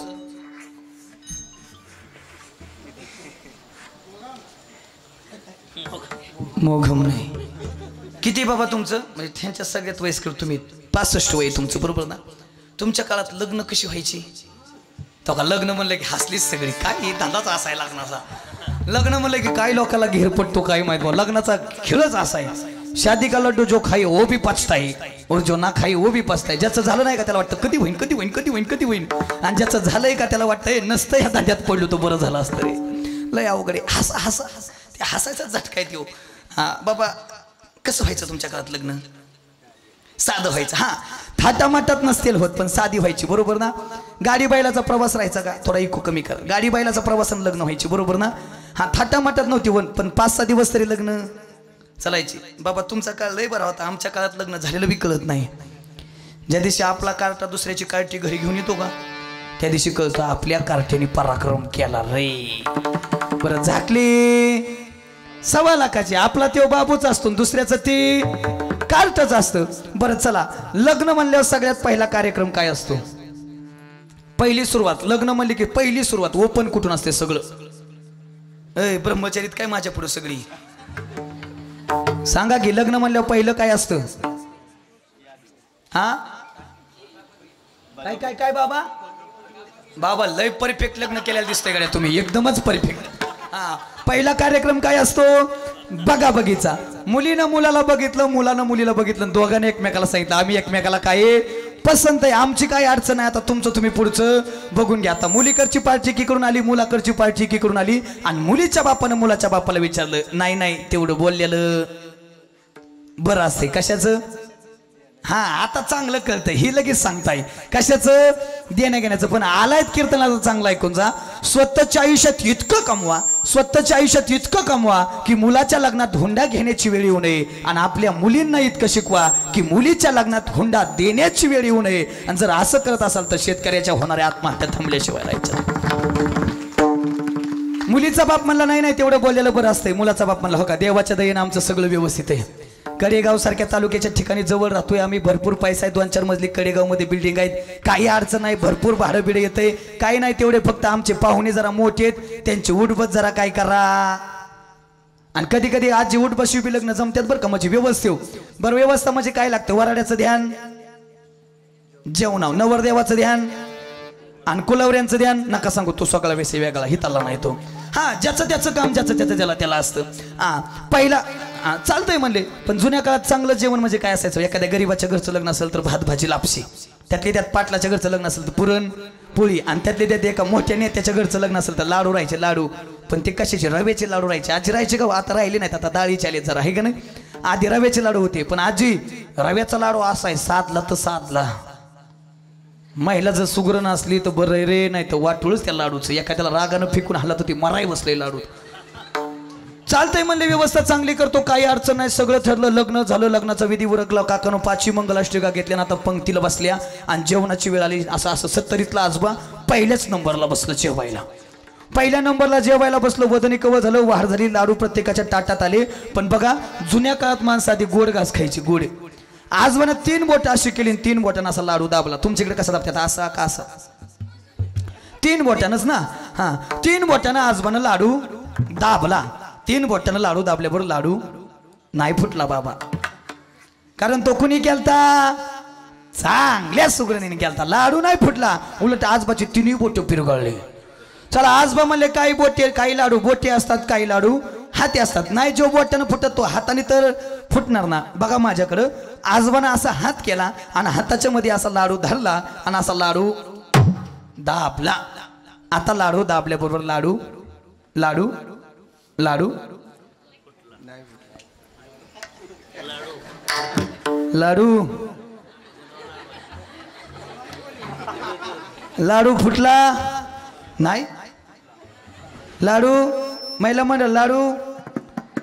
मोघम नाही. किती बाबा तुमचं? म्हणजे त्यांच्या सगळ्यात वयस्कर तुम्ही. 65 वय तुमचं, बरोबर ना? तुमच्या काळात लग्न कशी व्हायची? तो का लग्न म्हणलं की हसलीच सगळी, काय धंदाच असाय लग्नाचा. लग्न म्हणलं की काय लोकांना घेर पडतो काय माहित. लग्नाचा खेळच असाय. शादी का लड्डू जो खाई वो भी पचताय और जो ना खाई वो भी पचताय. ज्याचं झालं नाही का त्याला वाटतं कधी होईन कधी होईन कधी होईन कधी होईन, आणि ज्याचं झालंय का त्याला वाटतंय नसतं या दांड्यात पडलो तो बरं झालं असतं रे. लय अवघड आहे. हस हस हस ते हसायचा झटका आहे तो. हा बाबा, कसं व्हायचं तुमच्या काळात लग्न? साधं व्हायचं. हा, थाटामाटात नसतील होत पण साधी व्हायची, बरोबर ना? गाडी बैलाचा प्रवास राहायचा का? थोडा इको कमी कर. गाडी बैलाचा प्रवासानं लग्न व्हायची, बरोबर ना? हा, थाटामाटात नव्हती होत पण 5-6 दिवस तरी लग्न चालायची. बाबा तुमचा काळ लय बरा होता. आमच्या काळात लग्न झालेलं बी कळत नाही. ज्या दिवशी आपला कार्टा दुसऱ्याची कार्टी घरी घेऊन येतो का त्या दिवशी कळतं आपल्या कार्ट्याने पराक्रम केला रे. बरं झाकली 1.25 लाखाची. आपला तो बाबूच असतो, दुसऱ्याचं ते कार्टच असतं. बरं चला, लग्न म्हणल्यावर सगळ्यात पहिला कार्यक्रम काय असतो? पहिली सुरुवात. लग्न म्हणले की पहिली सुरुवात ओपन कुठून असते सगळं? ब्रह्मचारीत काय माझ्या पुढे सगळी सांगा की लग्न म्हणल्यावर पहिलं काय असतं? हा काय काय काय बाबा? बाबा लय परफेक्ट लग्न केलेलं दिसतंय गड्या तुम्ही, एकदमच परफेक्ट. हा पहिला कार्यक्रम काय असतो? बघा बघीचा. मुलीनं मुलाला बघितलं, मुलानं मुलीला बघितलं, दोघांनी एकमेकाला सांगितलं आम्ही एकमेकाला काय पसंत आहे, आमची काय अडचण आहे, आता तुमचं तुम्ही पुढचं बघून घ्या. आता मुलीकडची पार्टी की करून आली, मुलाकडची पार्टी की करून आली, आणि मुलीच्या बापानं मुलाच्या बापाला विचारलं. नाही नाही तेवढं बोललेलं बरं असते. कशाचं? हा आता चांगलं कळतं, ही लगेच सांगताय कशाचं देण्या घेण्याचं. पण आलायत कीर्तनाचं चांगलं ऐकून जा. स्वतःच्या आयुष्यात इतकं कमवा, स्वतःच्या आयुष्यात इतकं कमवा की मुलाच्या लग्नात हुंडा घेण्याची वेळ येऊ नये, आणि आपल्या मुलींना इतकं शिकवा की मुलीच्या लग्नात हुंडा देण्याची वेळ येऊ नये. आणि जर असं करत असाल तर शेतकऱ्याच्या होणाऱ्या आत्महत्या थांबल्याशिवाय राहायच्या. मुलीचा बाप म्हणला नाही नाही तेवढं बोललेलं बरं असतंय. मुलाचा बाप म्हणला हो का देवाच्या दयेनं आमचं सगळं व्यवस्थित आहे. कडेगाव सारख्या तालुक्याच्या ठिकाणी जवळ राहतोय आम्ही, भरपूर पैसा आहे, 2-4 मजली कडेगाव मध्ये बिल्डिंग आहेत, काही अडचण नाही, भरपूर भाडं बिडं येतंय, काही नाही. तेवढे फक्त आमचे पाहुणे जरा मोठे आहेत, त्यांची उठबस जरा काय करा. आणि कधी कधी आजी उठबस बी लग्न जमतात बरं का, म्हणजे व्यवस्थित. बरं व्यवस्था म्हणजे काय लागतं? वराड्याचं ध्यान, जेवणाव नवरदेवाचं ध्यान, आणि कुलवऱ्यांचं ध्यान नका सांगू, तो सगळा विषय वेगळा, हिताला नाही तो. हा ज्याचं त्याचं काम ज्याचं त्याचं त्याला असतं. हा पहिला चालतंय म्हणले. पण जुन्या काळात चांगलं जेवण म्हणजे काय असायचं? एखाद्या गरीबाच्या घरचं लग्न असेल तर भात भाजी लापशी, त्यातले त्यात पाटलाच्या घरचं लग्न असेल तर पुरण पोळी, आणि त्यातले त्यात एका मोठ्या नेत्याच्या घरचं लग्न असेल तर लाडू राहायचे. लाडू पण ते कशाचे? रव्याचे लाडू राहायचे. आजी राहायचे का? आता राहिले नाहीत, आता डाळीचे आले जरा, आहे का नाही? आधी रव्याचे लाडू होते, पण आजी रव्याचा लाडू असा आहे साधला तर साधला. महिला जर सुगरण असली तर बरं रे, नाही तर वाटूळच त्या लाडूचं. एखाद्याला रागानं फेकून हल्ला तर ती मराई बसले लाडू. चालतंय म्हणले, व्यवस्था चांगली करतो, काही अडचण नाही, सगळं ठरलं. लग्न झालं, लग्नाचा विधी उरकला, काकानं 5 मंगलाष्टका घेतल्या, आता पंक्तीला बसल्या, आणि जेवणाची वेळ आली. असं असं 70ला आजोबा पहिल्याच नंबरला बसलं जेवायला. पहिल्या नंबरला जेवायला बसलं, वदनी कवळ झालं, वाढ झाली, लाडू प्रत्येकाच्या ताटात आले. पण बघा जुन्या काळात माणसं आधी गोड घास खायची, गोड. आज म्हणा 3 बोट अशी केली, 3 बोटांना असा लाडू दाबला. तुमच्याकडे कसा दाबतात? असा का असा? 3 बोटानच ना. हा 3 बोटानं आजोबानं लाडू दाबला. 3 बोटानं लाडू दाबल्याबरोबर लाडू नाही फुटला बाबा. कारण तो कुणी केलता? चांगल्या सुगरणीने केलता. लाडू नाही फुटला, उलट आजबाची 3 बोट पिरगळले. चला आजबा म्हणले काही बोटे, काही लाडू बोटे असतात, काही लाडू हाती असतात. नाही जो बोटानं फुटत तो हाताने तर फुटणार ना. बघा माझ्याकडं आजबानं असा हात केला आणि हाताच्या मध्ये असा लाडू धरला आणि असा लाडू दाबला. आता लाडू दाबल्याबरोबर लाडू लाडू लाडू लाडू लाडू फुटला नाही. लाडू महिला मंडळ लाडू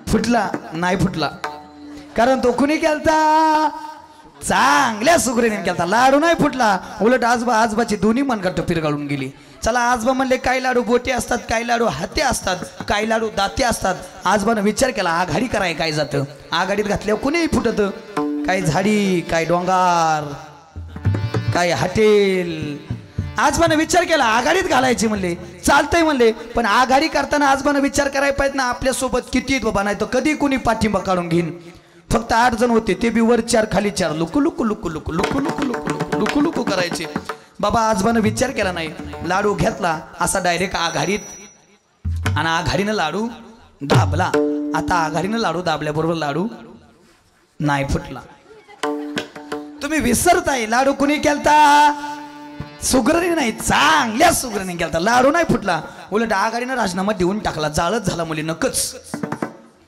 फुटला नाही. फुटला कारण तो कुणी केलता? चांगल्या सुगरणीने केलता. लाडू नाही फुटला, उलट आजबाची दोन्ही मनगट्ट पिरगाळून गेली. चला आजबा म्हणले काही लाडू बोटे असतात, काही लाडू हाते असतात, काही लाडू दाते असतात. आजबानं विचार केला आघाडी कराय काय जातं? आघाडीत घातल्यावर कुणीही फुटत. काही झाडी, काही डोंगर, काही हॉटेल. आजबानं विचार केला आघाडीत घालायची. म्हणले चालतंय म्हणले, पण आघाडी करताना आजबानं विचार करायला पाहिजे ना आपल्यासोबत किती बाबा, नाही तर कधी कुणी पाठिंबा काढून घेईन. फक्त 8 जण होते, ते बी वर 4 खाली 4, लुकू लुकू लुकू लुकू लुकू लुकू लुकू लुकू लुकू करायचे. बाबा आजबानं विचार केला नाही, लाडू घेतला असा डायरेक्ट आघाडीत, आणि आघाडीनं लाडू दाबला. आता आघाडीनं लाडू दाबल्याबरोबर लाडू नाही फुटला. तुम्ही विसरताय लाडू कुणी केलता? सुगरणी नाही, चांगल्या सुगरणी केलता. लाडू नाही फुटला, उलट आघाडीनं राजीनामा देऊन टाकला. जाळच झाला मुली नकच.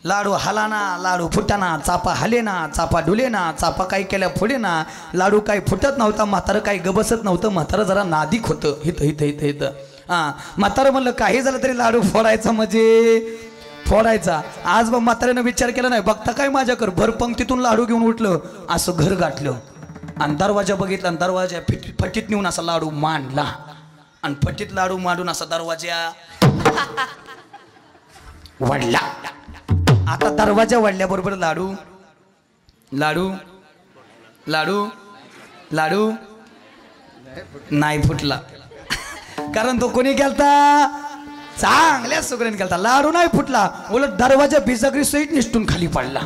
लाडू हलाना, लाडू फुटाना, चापा हलेना, चापा डुलेना, चापा काय केल्या फुडेना. लाडू काय फुटत नव्हता, म्हातारं काही गबसत नव्हतं. म्हातारं जरा नादिक होतं. हिथं हिथं हिथं हिथं. हां म्हातारं म्हणलं काही झालं तरी लाडू फोडायचा म्हणजे फोडायचा. आज बघ म्हाताऱ्यानं विचार केला नाही, बघता काय माझ्याकडं भर पंक्तीतून लाडू घेऊन उठलं, असं घर गाठलं आणि दरवाजा बघितला आणि दरवाजा फटीत नेऊन असा लाडू मांडला आणि फटीत लाडू मांडून असा दरवाजा वडला. आता दरवाजा वाढल्याबरोबर लाडू लाडू लाडू लाडू नाही फुटला. कारण तो कोणी केलता? चांगल्या सुगरण केलता. लाडू नाही फुटला, उलट दरवाजा बिजागरी सहित निसटून खाली पडला.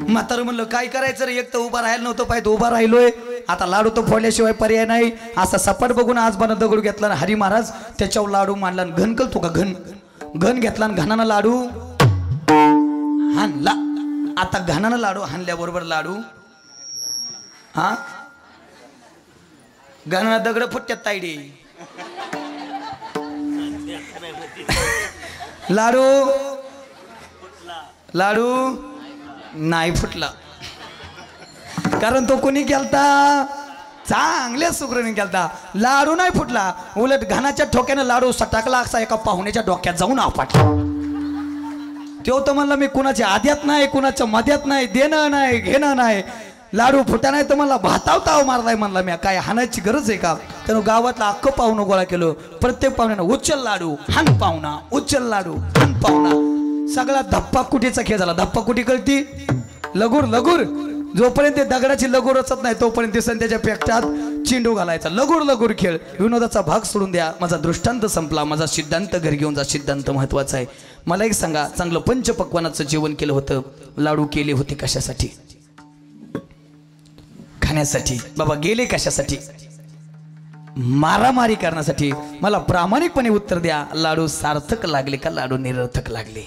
म्हातारं म्हणलं काय करायचं रे, एक तर उभा राहायला नव्हतं पाहिजे, उभा राहिलोय, आता लाडू तो फोडल्याशिवाय पर्याय नाही. असा सपाट बघून आज बना दगड घेतला हरी महाराज त्याच्यावर लाडू मांडला. घन कळतो का? घन घन घेतला घनानं लाडू हाणला. आता घनानं लाडू हाणल्याबरोबर लाडू हा घनानं दगड फुटत्यात तायडी. लाडू लाडू नाही फुटला. कारण तो कोणी केलता? चांगल्या सुगरणीने केलता. लाडू नाही फुटला, उलट घाणाच्या ठोक्यानं लाडू सटाकला असा एका पाहुण्याच्या डोक्यात जाऊन आपटला. तो तर म्हणला मी कुणाच्या आद्यात नाही, कुणाच्या मध्यात नाही, देणं नाही घेणं नाही. लाडू फुटा नाही तर मला भाताव ताव मारलाय. म्हणला मी काय हाणायची गरज आहे का? त्यानं गावातला अख्खं पाहुणं गोळा केलं. प्रत्येक पाहुण्यानं उचल लाडू हान पाहुणा, उचल लाडू हान पाहुणा. सगळा धप्पा कुटीचा खेळ झाला. धप्पा कुटी कळती? लगूर लगूर. जोपर्यंत दगडाची लगूर रचत नाही तोपर्यंत संध्याच्या पेकटात चिंडू घालायचा. लगूर लगूर खेळ. विनोदाचा भाग सोडून द्या. माझा दृष्टांत संपला, माझा सिद्धांत घरी घेऊन जा. सिद्धांत महत्वाचा आहे. मला एक सांगा, चांगलं पंचपक्वानाचं जेवण केलं होतं, लाडू केले होते कशासाठी? खाण्यासाठी. बाबा गेले कशासाठी? मारामारी करण्यासाठी. मला प्रामाणिकपणे उत्तर द्या, लाडू सार्थक लागले का लाडू निरर्थक लागले?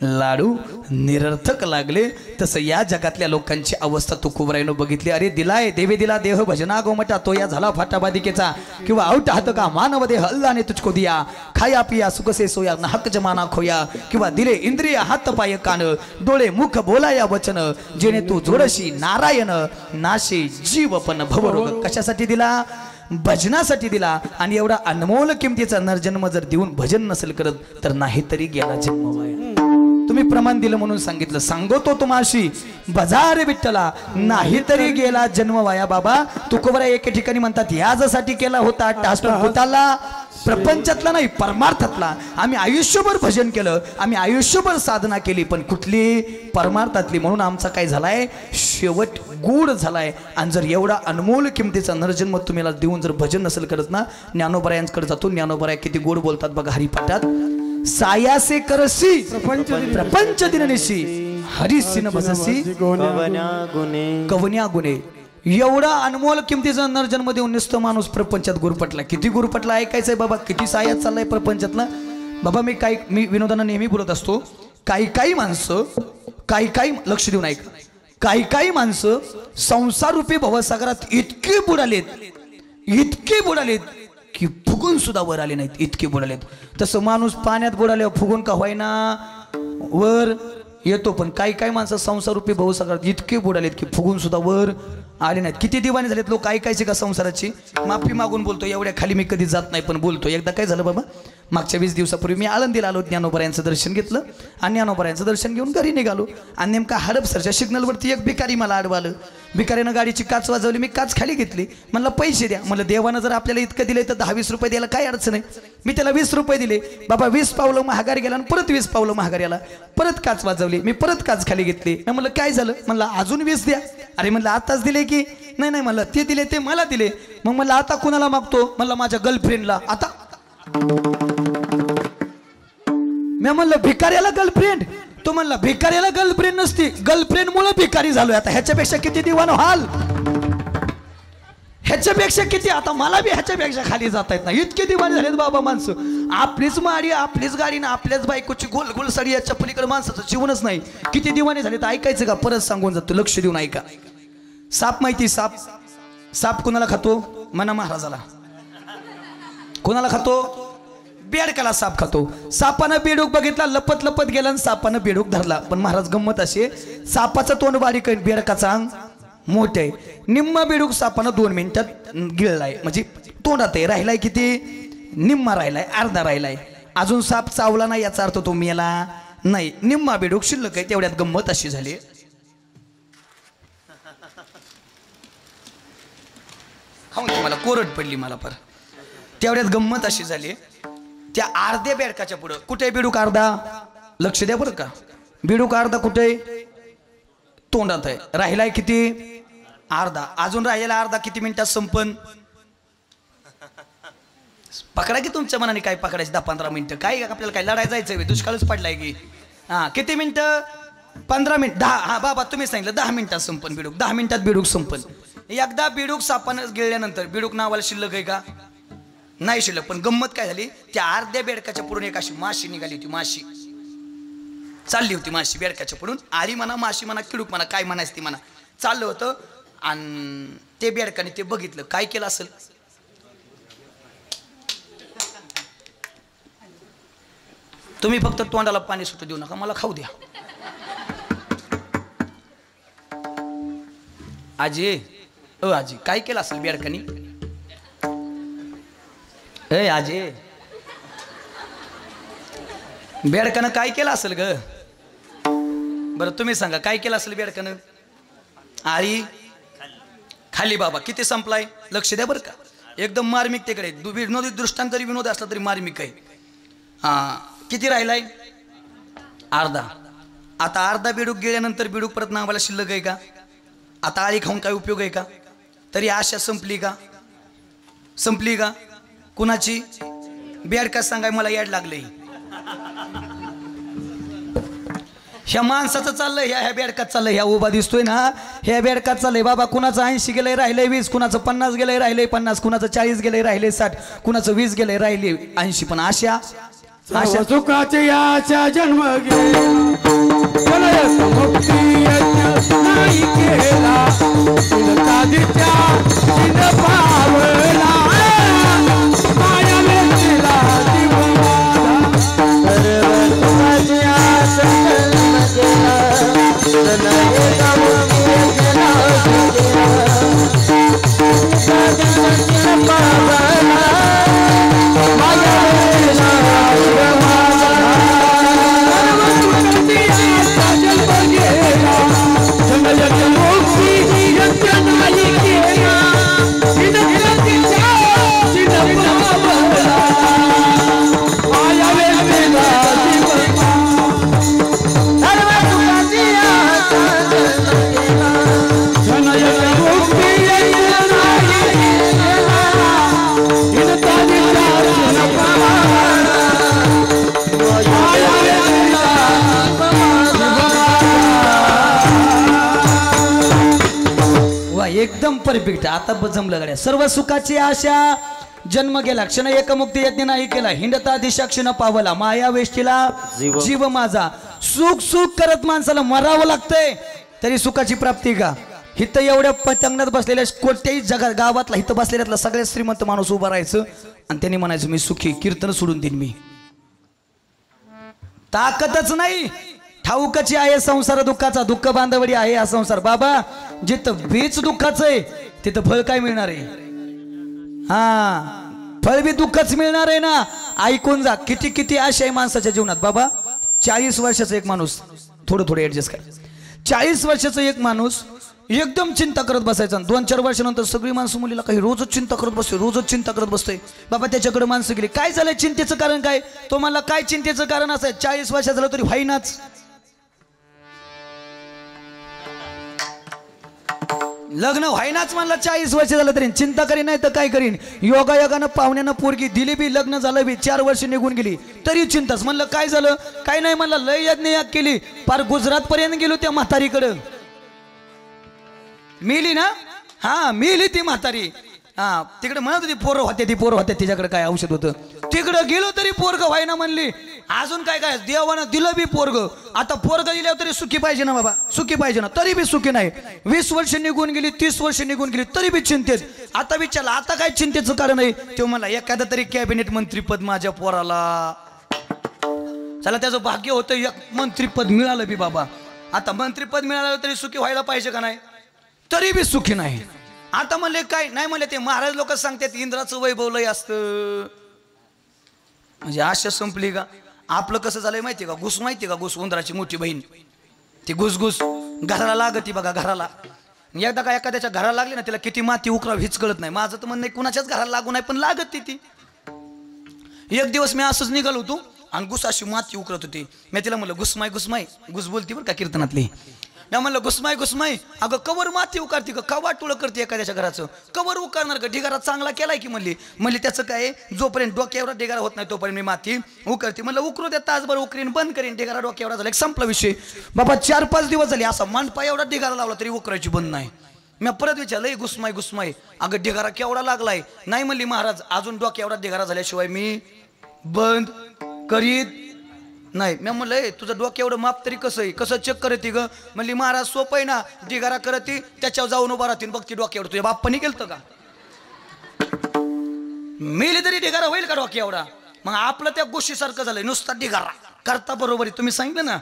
लाडू निरर्थक लागले. तसं या जगातल्या लोकांची अवस्था तुकोबरायनं बघितली. अरे दिलाय देवे दिला देह भजना गोमटा, तो या झाला फाटाबादिकेचा. किंवा औट हात का मानव देह अल्लाने तुझको दिया, खाया पिया सुख से सोया नाहक जमाना खोया. किंवा दिले इंद्रिय हात पाय कान, डोळे मुख बोलाया वचन, जेणे तू जोडशी नारायण, नाशे जीव पण भवरोग. कशासाठी दिला? भजनासाठी दिला. आणि एवढा अनमोल किमतीचा नरजन्म जर देऊन भजन नसेल करत तर नाही तरी गेला जन्म वाया. तुम्ही प्रमाण दिलं म्हणून सांगितलं. सांगतो तुम्हाशी बजार विठ्ठला, नाही तरी गेला जन्म वाया. बाबा तुकोबरा एके ठिकाणी म्हणतात यासाठी केला होता टास्ट भूताला, प्रपंचातला नाही परमार्थातला. आम्ही आयुष्यभर भजन केलं, आम्ही आयुष्यभर साधना केली, पण कुठली? परमार्थातली. म्हणून आमचा काय झालाय? शेवट गूढ झालाय. आणि जर एवढा अनमोल किमतीचा नरजन्म तुम्हाला देऊन जर भजन नसेल करत ना, ज्ञानोबरायांकडे जातो. ज्ञानोबराय किती गोड बोलतात बघा हरिपाठात. सायासे करसी प्रपंच दिननिशी, हरिसिन भजसी कवन्या गुणे. एवढा अनमोल किमतीचा नरजन्म देऊन निसतो माणूस प्रपंचात गुरपटला. किती गुरपटला ऐकायचंय बाबा, किती सायात चाललाय प्रपंचातला. बाबा मी विनोदानं नेहमी बोलत असतो, काही माणसं काही लक्ष देऊन ऐका, काही माणसं संसार रूपी भवसागरात इतके बुडालेत की फुगून सुद्धा वर आले नाहीत, इतके बुडालेत. तसं माणूस पाण्यात बुडाल्यावर फुगून का होईना वर येतो, पण काही माणसं संसार रूपी भवसागरात इतके बुडालेत की फुगून सुद्धा वर आले नाहीत. किती दिवाणी झालेत लोक ऐकायचे का संसाराची? माफी मागून बोलतो, एवढ्या खाली मी कधी जात नाही पण बोलतो. एकदा काय झालं बाबा, मागच्या 20 दिवसापूर्वी मी आळंदीला आलो, ज्ञानोबरायांचं दर्शन घेतलं आणि ज्ञानोबरायांचं दर्शन घेऊन घरी निघालो. आणि नेमका हडपसरच्या सिग्नलवरती एक भिकारी मला अडवालं. भिकारीनं गाडीची काच वाजवली, मी काच खाली घेतली. म्हणलं पैसे द्या. म्हणलं देवानं जर आपल्याला इतकं दिले तर 10-20 रुपये द्यायला काय अडचण आहे. मी त्याला 20 रुपये दिले. बाबा 20 पावलं महागार गेला आणि परत 20 पावलं महागार याला. परत काच वाजवली, मी परत काच खाली घेतली. म्हणलं काय झालं? म्हणलं अजून 20 द्या. अरे म्हणलं आताच दिले की? नाही म्हणलं ते दिले, ते मला दिले. मग म्हणलं आता कुणाला मागतो? म्हणलं माझ्या गर्लफ्रेंडला. आता मी म्हणलं भिकाऱ्याला गर्लफ्रेंड? तो म्हणला भिकाऱ्याला गर्लफ्रेंड नसती, गर्लफ्रेंड मुळे भिकारी झालोय. आता ह्याच्यापेक्षा किती दिवाण हाल, ह्याच्यापेक्षा किती? आता मला बी ह्याच्यापेक्षा खाली जाता येत नाही, इतके दिवाणी झालेत बाबा माणसं. आपलीच माडी, आपलीच गाडी ना आपल्याच बायकोची गोल गोल साडी, याच्या पलीकडे माणसाचं जीवनच नाही. किती दिवाणी झालेत ऐकायचं का? परत सांगून जातो, लक्ष देऊन ऐका. साप माहिती? साप कुणाला खातो? मना महाराजाला. कुणाला खातो? बेडकाला साप खातो. सापानं बेडूक बघितला, लपत लपत गेला आणि सापानं बेडूक धरला. पण महाराज गंमत असे, सापाचं तोंड बारीक आहे, बेडकाचा अंग मोठे आहे. निम्मा बेडूक सापानं 2 मिनिटात गिळलाय, म्हणजे तोंडात आहे. राहिलाय किती? निम्मा राहिलाय, अर्धा राहिलाय. अजून साप चावला नाही याचा अर्थ तो मेला नाही. निम्मा बेडूक शिल्लक आहे. तेवढ्यात गंमत अशी झाली, खाऊन मला कोरड पडली मला पर. तेवढ्यात गंमत अशी झाली, त्या अर्ध्या बेडकाच्या पुढं कुठे बेडूक अर्धा? लक्ष द्या बरं का, बिडूक अर्धा कुठे तोंडात आहे. राहिलाय किती अर्धा. अजून राहिलेला अर्धा किती मिनिटात संपन. पकडा की तुमच्या मनाने काय पकडायचं 10-15 मिनिटं. काय आपल्याला काय लढायला जायचं दुष्काळच पडलाय की. हा किती मिनिटं 15 मिनिट 10. हा बाबा तुम्ही सांगितलं 10 मिनिटात संपन बिडूक. 10 मिनिटात बिडूक संपन. एकदा बिडूक सापानं गिळल्यानंतर बिडूक नावाला शिल्लक आहे का नाही शिल्लक. पण गंमत काय झाली त्या अर्ध्या बेडकाच्या पुढून एक अशी माशी निघाली होती. माशी चालली होती माशी बेडकाच्या पुढून. आली म्हणा माशी म्हणा किडूक म्हणा काय म्हणायचं ती म्हणा चाललं होतं. आणि ते बेडकाने ते बघितलं. काय केलं असेल तुम्ही फक्त तोंडाला पाणी सुटू देऊ नका मला खाऊ द्या. आजी आजी काय केलं असेल बेडकानी. ए आजी बेडकानं काय केलं असेल ग. बरं तुम्ही सांगा काय केलं असेल बेडकानं. आळी खाली बाबा किती संपलाय लक्ष द्या बरं का. एकदम मार्मिकतेकडे विनोदी दृष्टांत जरी विनोद असला तरी मार्मिक आहे. हा किती राहिलाय अर्धा. आता अर्धा बेडूक गेल्यानंतर बेडूक परत नावाला शिल्लक आहे का. आता आळी खाऊन काय उपयोग आहे का. तरी आशा संपली का संपली का कुणाची. बेडका सांगाय मला याड लागलंय. ह्या माणसाचं चाललंय ह्या बेडकात चाललंय. ह्या उभा दिसतोय ना ह्या बेडकात चाललंय बाबा. कुणाचं 80 गेलंय राहिलंय 20. कुणाचं 50 गेलंय राहिलंय 50. कुणाचं 40 गेलंय राहिले 60. कुणाचं 20 गेलंय राहिले 80. पण आशा सुखाची आशा जन्म गेला मुक्ती नाही केला तादीच्या चिन पावला माया वेचला जीव सुखाची आशा जन्म गेला नाही केला एकदम परफेक्ट. आता जमलं गड्या. सर्व सुखाची आशा जन्म गेला क्षण एक मुक्ती यज्ञ नाही केला हिंडता दिशा क्षण पावला माया वेष्टीला जीव माझा. सुख सुख करत माणसाला मरावं लागतंय तरी सुखाची प्राप्ती का. हिथं एवढ्या पतंगणात बसलेल्या कोणत्याही जगात गावातला हिथं बसलेल्यातला सगळ्यात श्रीमंत माणूस उभा राहायचं आणि त्यांनी म्हणायचं मी सुखी कीर्तन सोडून देईन मी. ताकदच नाही. ठाऊकची आहे संसार दुःखाचा. दुःख बांधवडी आहे हा संसार. बाबा जिथं बीच दुःखाचं आहे तिथं फळ काय मिळणार आहे. हा फळ बी दुःखच मिळणार आहे ना. ऐकून जा किती किती आशा आहे माणसाच्या जीवनात. बाबा 40 वर्षाचा एक माणूस थोडं ऍडजस्ट कर. 40 वर्षाचा एक माणूस एकदम चिंता करत बसायचा. 2-4 वर्षानंतर सगळी माणसं मुलीला काही रोजच चिंता करत बसते रोजच चिंता करत बसते. बाबा त्याच्याकडे माणसं गेली काय झालंय चिंतेचं कारण काय. तो मला काय चिंतेचं कारण असं 40 वर्षाचं झालं तरी व्हाईनाच. लग्न व्हायनाच म्हणलं 40 वर्ष झालं तरी चिंता करीन नाही तर काय करीन. योगायोगानं पाहुण्यानं पोरगी दिली बी लग्न झालं बी 4 वर्ष निघून गेली तरी चिंताच. म्हणलं काय झालं काय नाही म्हणलं लय यज्ञ याग केली पार गुजरात पर्यंत गेलो त्या म्हातारीकडं. मिली ना हा मिली ती म्हातारी. हा तिकडे म्हणत होती पोरं होत्या तिच्याकडे काय औषध होतं. तिकडं गेलो तरी पोरग व्हायना म्हणली. अजून काय काय देवानं दिलं बी पोरग. आता पोरग दिल्यावर तरी सुखी पाहिजे ना बाबा सुखी पाहिजे ना तरी बी सुखी नाही. 20 वर्ष निघून गेली 30 वर्ष निघून गेली तरी बी चिंतेत. आता विचारलं आता काय चिंतेचं कारण आहे. तो मला एखादा तरी कॅबिनेट मंत्रीपद माझ्या पोराला चला त्याचं भाग्य होतं एक मंत्रीपद मिळालं बी बाबा. आता मंत्रीपद मिळालं तरी सुखी व्हायला पाहिजे का नाही तरी बी सुखी नाही. आता म्हणले काय नाही म्हणले ते महाराज लोक सांगतात इंद्राचं वैभव लय असतं. म्हणजे आशा संपली का. आपलं कसं झालंय माहिती का घुस माहिती का घुस उंदराची मोठी बहीण ती घुसघुस घराला लागती बघा घराला. एकदा का एखाद्याच्या घराला लागली ना तिला किती माती उकराव हीच कळत नाही. माझं तर म्हणणं कुणाच्याच घराला लागू नाही पण लागत ती. एक दिवस मी असंच निघालो होतो आणि घुस अशी माती उकरत होती. मी तिला म्हणलं घुसमाय घुसमाय, घुस बोलती बरं का कीर्तनातली. मी म्हणलं घुसमाय घुसमाय, अगं कवर माती उकारती का, का वाटोळं करते एखाद्याच्या घराचं, कवर उकारणार का, ढिगारा चांगला केलाय की म्हणली त्याचं काय, जोपर्यंत डोक्यावर ढिगारा होत नाही तोपर्यंत मी माती उकरते. म्हणलं उकरू द्या, तासभर उकरीन बंद करीन, ढिगारा डोक्यावर झाला संपला विषय. बाबा 4-5 दिवस झाले असा मानपाय एवढा ढिगारा लावला तरी उकरायची बंद नाही. मी परत विचारलं घुसमाय घुसमाय, अगं ढिगारा केवढा लागलाय. नाही म्हणली महाराज अजून डोक्यावर ढिगारा झाल्याशिवाय मी बंद करीत नाही. मी म्हणलं तुझं डोकं एवढं माप तरी कसं आहे, कसं चेक करते ग. म्हणली महाराज सोपं आहे ना, ढिगारा करते त्याच्यावर जाऊन उभा राहतील बघ ती डोक्यावर. तुझ्या बाप्पानी केलं का, मेली तरी ढिगारा होईल का डोक्या एवढा. मग आपलं त्या गोष्टीसारखं झालंय, नुसता ढिगारा करता बरोबरी. तुम्ही सांगितलं ना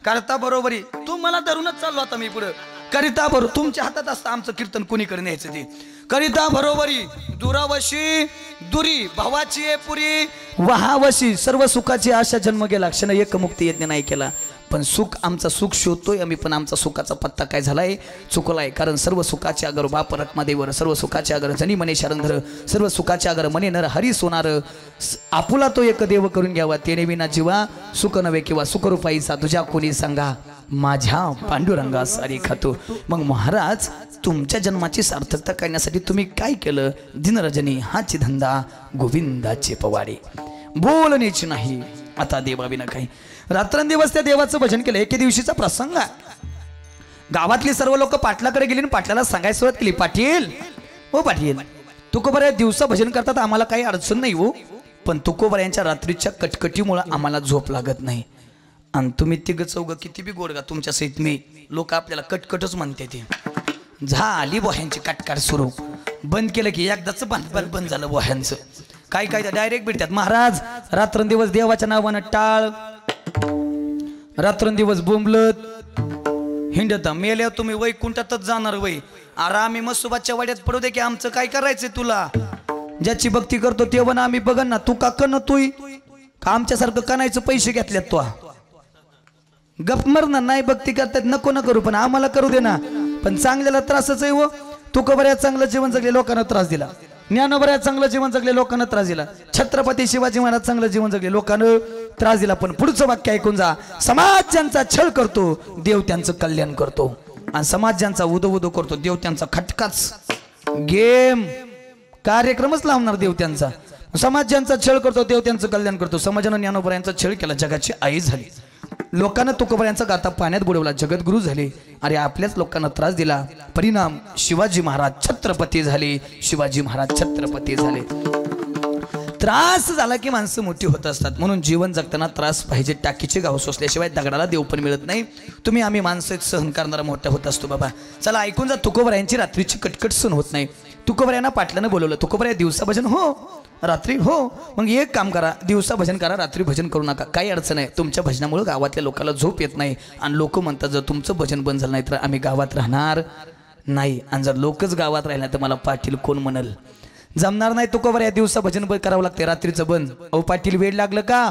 करता बरोबरी, तू मला धरूनच चाललो आता मी पुढं. करिता बरोबर तुमच्या हातात असतं आमचं कीर्तन कुणीकडे न्यायचं ते. करिता बरोबरी दुरावशी दुरी भावाची आहे पुरी वहावशी, सर्व सुखाची आशा जन्म गेला क्षण एक मुक्ती यज्ञ नाही केला. पण सुख आमचा सुख शोधतोय आम्ही, पण आमचा सुखाचा पत्ता काय झालाय, चुकलाय. कारण सर्व सुखाचे अगर बाप रत्मादेवर, सर्व सुखाचे अगर जनी मने शरणधर, सर्व सुखाचे अगर मने नर हरी सोनार. आपुला तो एक देव करून घ्यावा, तेने विना जीवा सुख नव्हे किंवा सुखरूपाईचा तुझ्या कोणी सांगा, माझ्या पांडुरंगा सारी खातो. मग महाराज तुमच्या जन्माची सार्थकता करण्यासाठी तुम्ही काय केलं, दिनरजनी हाची धंदा गोविंदाचे पवाडे, बोलण्याची नाही आता देवाविना काही. रात्रंदिवस त्या देवाचं भजन केलं. एके दिवशीचा प्रसंग आहे. गावातली सर्व लोक पाटलाकडे गेली आणि पाटलाला सांगायला सुरुवात केली, पाटील हो पाटील तुकोबऱ्या दिवसा भजन करतात, आम्हाला काही अडचण नाही हो, पण तुकोबऱ्यांच्या रात्रीच्या कटकटीमुळे आम्हाला झोप लागत नाही. आणि तुम्ही तिघ चौघ किती बी गोडगा तुमच्या सहित मी लोक आपल्याला कटकटच म्हणते. ते झाली बोह्यांची कटकाट सुरू, बंद केलं की एकदाच बंद झालं बोह्यांचं. काय काय डायरेक्ट भेटतात. महाराज रात्रंदिवस देवाच्या नावानं टाळ, रात्रंदिवस बोंबलत हिंडता, मेल्यावर तुम्ही वैकुंठातच जाणार वय. अरे आम्ही मसुबाच्या वाड्यात पडू दे की आमचं काय करायचंय तुला. ज्याची भक्ती करतो तेव्हा ना आम्ही बघन ना, तू का कणतोय का आमच्यासारखं कणायचं पैसे घेतल्यात तो. गप मरणार नाही, भक्ती करतात नको न करू पण आम्हाला करू दे ना. पण चांगल्याला त्रासच आहे व. तुकोबऱ्या चांगलं जीवन जगले लोकांना त्रास दिला, ज्ञानोबऱ्या चांगलं जीवन जगले लोकांना त्रास दिला, छत्रपती शिवाजी महाराज चांगलं जीवन जगले लोकांना त्रास दिला. पण पुढचं वाक्य ऐकून जा, समाज ज्यांचा छळ करतो देव त्यांचं कल्याण करतो, आणि समाज ज्यांचा उदो उदो करतो देव त्यांचा खटकाच गेम कार्यक्रमच लावणार देव त्यांचा. समाज ज्यांचा छळ करतो देव त्यांचं कल्याण करतो. समाजानं ज्ञानोबऱ्यांचा छळ केला, जगाची आई झाली. लोकांना तुकोबऱ्यांचा गाथा पाण्यात बुडवला, जगद्गुरु झाले. अरे आपल्याच लोकांना त्रास दिला, परिणाम शिवाजी महाराज छत्रपती झाले. शिवाजी महाराज छत्रपती झाले. त्रास झाला की माणसं मोठी होत असतात, म्हणून जीवन जगताना त्रास पाहिजे. टाकीचे गाव सोसल्याशिवाय दगडाला देव पण मिळत नाही. तुम्ही आम्ही माणसं सहन करणारा मोठा होत असतो बाबा. चला ऐकून जा, तुकोबऱ्यांची रात्रीची कटकट सहन होत नाही. तुकोबऱ्यांना पाटलानं बोलवलं. तुकोबऱ्या दिवसा भजन हो, रात्री हो. मग एक काम करा, दिवसा भजन करा, रात्री भजन करू नका. काही अडचण आहे, तुमच्या भजनामुळे गावातल्या लोकांना झोप येत नाही. आणि लोक म्हणतात जर तुमचं भजन बंद झालं नाही तर आम्ही गावात राहणार नाही. आणि जर लोकच गावात राहिला तर मला पाटील कोण म्हणल, जमणार नाही. तुकोबऱ्या दिवसा भजन करावं लागते, रात्रीचं बंद. अहो पाटील वेळ लागलं का,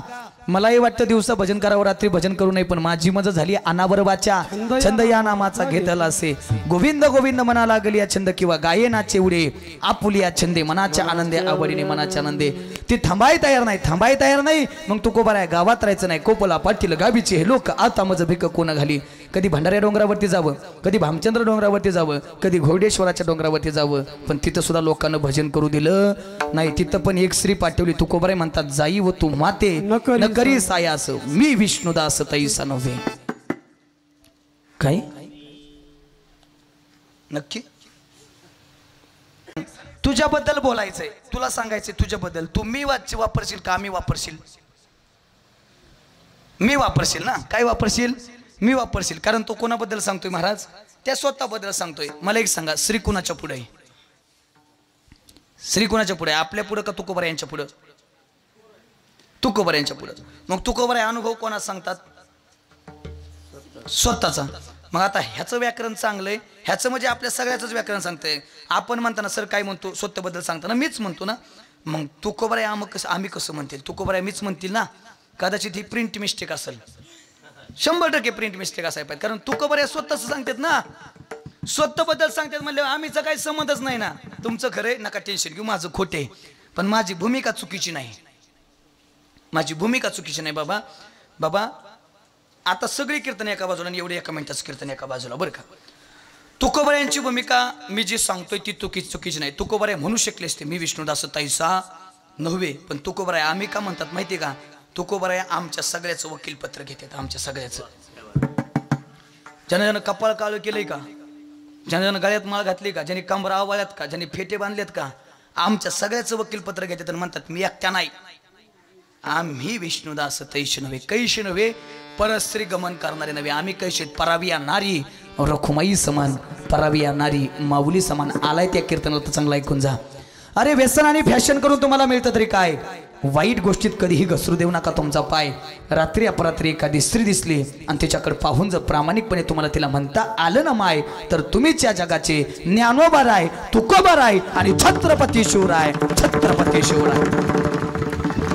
मलाही वाटतं दिवसा भजन करावं, रात्री भजन करू नये. पण माझी मजा झाली अनावर वाचा, छंद या नामाचा घेतला असे. गोविंद गोविंद म्हणा लागली या छंद, किंवा गायनाचे उडे आपुलिया छंदे, मनाच्या आनंदे आवडीने मनाच्या आनंदे. ती थांबाय तयार नाही. मग तुकोबऱ्या गावात राहायचं नाही. कोपला पाटील गावीचे हे लोक आता मज भिक कोण घाली. कधी भंडाऱ्या डोंगरावरती जावं, कधी भामचंद्र डोंगरावरती जावं, कधी घोडेश्वराच्या डोंगरावरती जावं, पण तिथं सुद्धा लोकांना भजन करू दिलं नाही. तिथं पण एक स्त्री पाठवली. तुकोबऱ्या म्हणतात, जाई व तू माते नकरी सायास, मी विष्णुदास तैसा नव्हे. काय नक्की तुझ्याबद्दल बोलायचंय, तुला सांगायचंय तुझ्याबद्दल. तू मी वापरशील का मी वापरशील? मी वापरशील ना. काय वापरशील? मी वापरशील. कारण तो कोणाबद्दल सांगतोय महाराज? त्या स्वतःबद्दल सांगतोय. मला एक सांगा, श्री कुणाच्या पुढे? श्री कुणाच्या पुढे? आपल्या पुढे का तुकोबऱ्या यांच्या पुढे? तुकोबऱ्या यांच्या पुढे. मग तुकोबऱ्या अनुभव कोणा सांगतात? स्वतःचा. मग आता ह्याचं व्याकरण चांगलंय, ह्याचं म्हणजे आपल्या सगळ्याच व्याकरण सांगतंय. आपण म्हणताना सर काय म्हणतो स्वतःबद्दल सांगताना? मीच म्हणतो ना. मग तुकोबऱ्या आम्ही कसं म्हणतील? तुकोबऱ्या मीच म्हणतील ना. कदाचित ही प्रिंट मिस्टेक असेल, 100% प्रिंट मिस्टेक असायला पाहिजे. कारण तुकोबऱ्या स्वतःच सांगतात ना, स्वतःबद्दल सांगतात म्हणले आम्हीचा काही संबंधच नाही ना. तुमचं खरंय, नका टेन्शन घेऊ, माझं खोटे, पण माझी भूमिका चुकीची नाही. माझी भूमिका चुकीची नाही बाबा. बाबा आता सगळी कीर्तन एका बाजूला आणि एवढे एका मिनिटाचं कीर्तन एका बाजूला बरं का. तुकोबारायांची भूमिका मी जी सांगतोय ती चुकीची नाही. तुकोबाराय म्हणू शकले असते मी विष्णुदास तैसा नव्हे, पण तुकोबाराय आम्ही का म्हणतात माहिती का, तुकोबाराय आमच्या सगळ्याचं वकीलपत्र घेतात, आमच्या सगळ्याचं. ज्यानं कपाळ काळं केलंय का, ज्यानं गळ्यात माळ घातली का, ज्यांनी कमरा आवाळ्यात का, ज्यांनी फेटे बांधलेत का, आमच्या सगळ्याचं वकीलपत्र घेतात आणि म्हणतात मी एकट्या नाही, आम्ही विष्णुदास तैश नव्हे, कैश नव्हे, परस्त्री गमन करणारे नव्हे, आम्ही कैशेत पराविया नारी रखुमाई समान, पराविया नारी माऊली समान. आलाय त्या कीर्तनात चांगला ऐकून जा. अरे व्यसन आणि फॅशन करून तुम्हाला मिळतं तरी काय, वाईट गोष्टीत कधीही घसरू देऊ नका तुमचा पाय. रात्री अपरात्री एखादी स्त्री दिसली आणि तिच्याकडे पाहून जर प्रामाणिकपणे तुम्हाला तिला म्हणता आलं ना माय, तर तुम्हीच या जगाचे ज्ञानोबा राय, तुकोबा राय आणि छत्रपती शिवराय, छत्रपती शिवराय.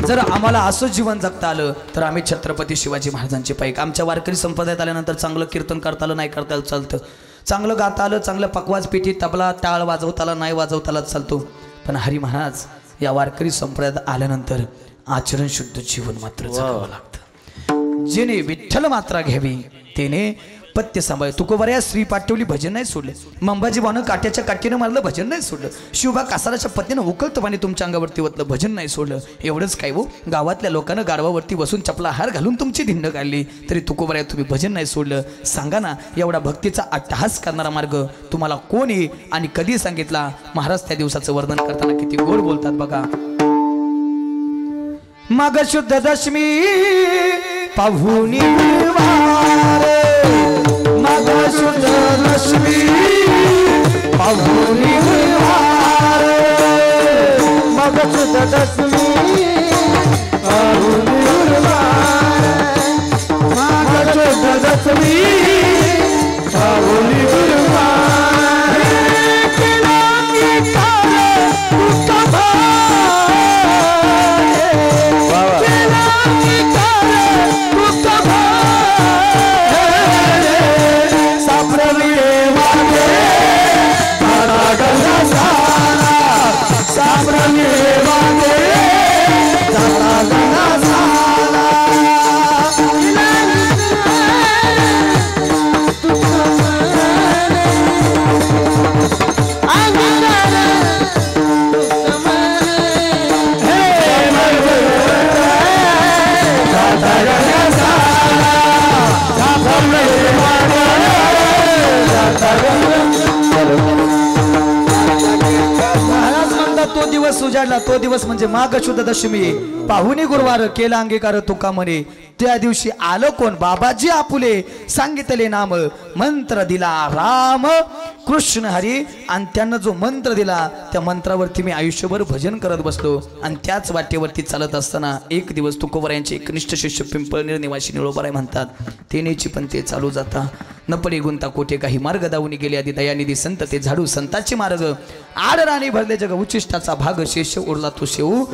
जर आम्हाला असं जीवन जगता आलं तर आम्ही छत्रपती शिवाजी महाराजांचे पाईक. आमच्या वारकरी संप्रदायात आल्यानंतर चांगलं कीर्तन करता आलं नाही करता आलं चालतं, चांगलं गाता आलं, चांगलं पकवाज पेटी तबला टाळ वाजवता आला नाही वाजवता आला चालतो, पण हरी महाराज या वारकरी संप्रदायात आल्यानंतर आचरण शुद्ध जीवन मात्र जगावं लागतं. जेणे विठ्ठल मात्रा घ्यावी त्याने पत्य सांभाळ. तुकोबाराया श्री पाठवली भजन नाही सोडलं, मंबाजी भावनं काट्याच्या काठीनं मारलं भजन नाही सोडलं, शिवबा कासाराच्या पत्नीनं उकळतं पाणी तुमच्या अंगावरती ओतलं भजन नाही सोडलं. एवढंच काय हो, गावातल्या लोकांना गाडवावरती बसून चपला हार घालून तुमची धिंड काढली तरी तुकोबाराया तुम्ही भजन नाही सोडलं. सांगा ना, एवढा भक्तीचा अट्टहास करणारा मार्ग तुम्हाला कोण आहे आणि कधी सांगितला. महाराज त्या दिवसाचं वर्णन करताना किती गोड बोलतात बघा. माघ शुद्ध दशमी पाहुणी माघ शुद्ध दशमी पाहुणी माघ शुद्ध दशमी पाहुणी माघ शुद्ध दशमी पाहुणी उजाडला तो दिवस म्हणजे माघ शुद्ध दशमी पाहुणी गुरुवार केला अंगीकार तुका म्हणे. त्या दिवशी आलं कोण, बाबाजी आपुले सांगितले नाम, मंत्र दिला राम कृष्ण हरी, आणि त्यांना जो मंत्र दिला त्या मंत्रावरती मी आयुष्यभर भजन करत बसलो. आणि त्याच वाटेवरती चालत असताना एक दिवस तुकोबारायांचे एकनिष्ठ शिष्य पिंपळनेर निवासी निळोबाराय म्हणतात, तेनेची पण ते चालू जाता न पडे गुंता कोठे काही मार्ग दावून गेले आधी दयानिधी संत ते झाडू संताची मार्ग आड राणी भरले जग उच्चिष्टाचा भाग शेष उरला तो शेऊ.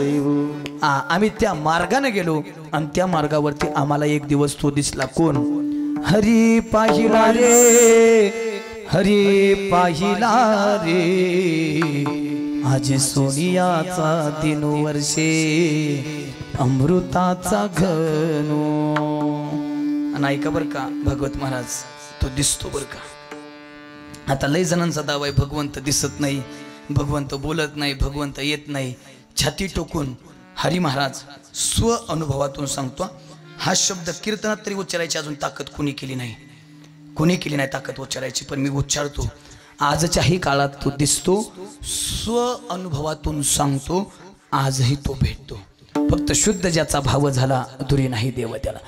आम्ही त्या मार्गाने गेलो आणि त्या मार्गावरती आम्हाला एक दिवस तो दिसला. कोण? हरी पाहिला रे, हरी पाहिला रे, आज सोनियाचा दिन वर्षे अमृताचा घनो. आणि ऐका बर का, भगवत महाराज तो दिसतो बर का. आता लय जणांचा दावा आहे भगवंत दिसत नाही, भगवंत बोलत नाही, भगवंत येत नाही. छाती टोकून हरी महाराज स्व अनुभवातून सांगतो, हा शब्द कीर्तनात तरी उच्चारायची अजून ताकद कोणी केली नाही, कोणी केली नाही ताकद उच्चारायची, पण मी उच्चारतो. आजच्याही काळात तो दिसतो, स्व अनुभवातून सांगतो, आजही तो भेटतो. फक्त शुद्ध ज्याचा भाव झाला दुरी नाही देव त्याला.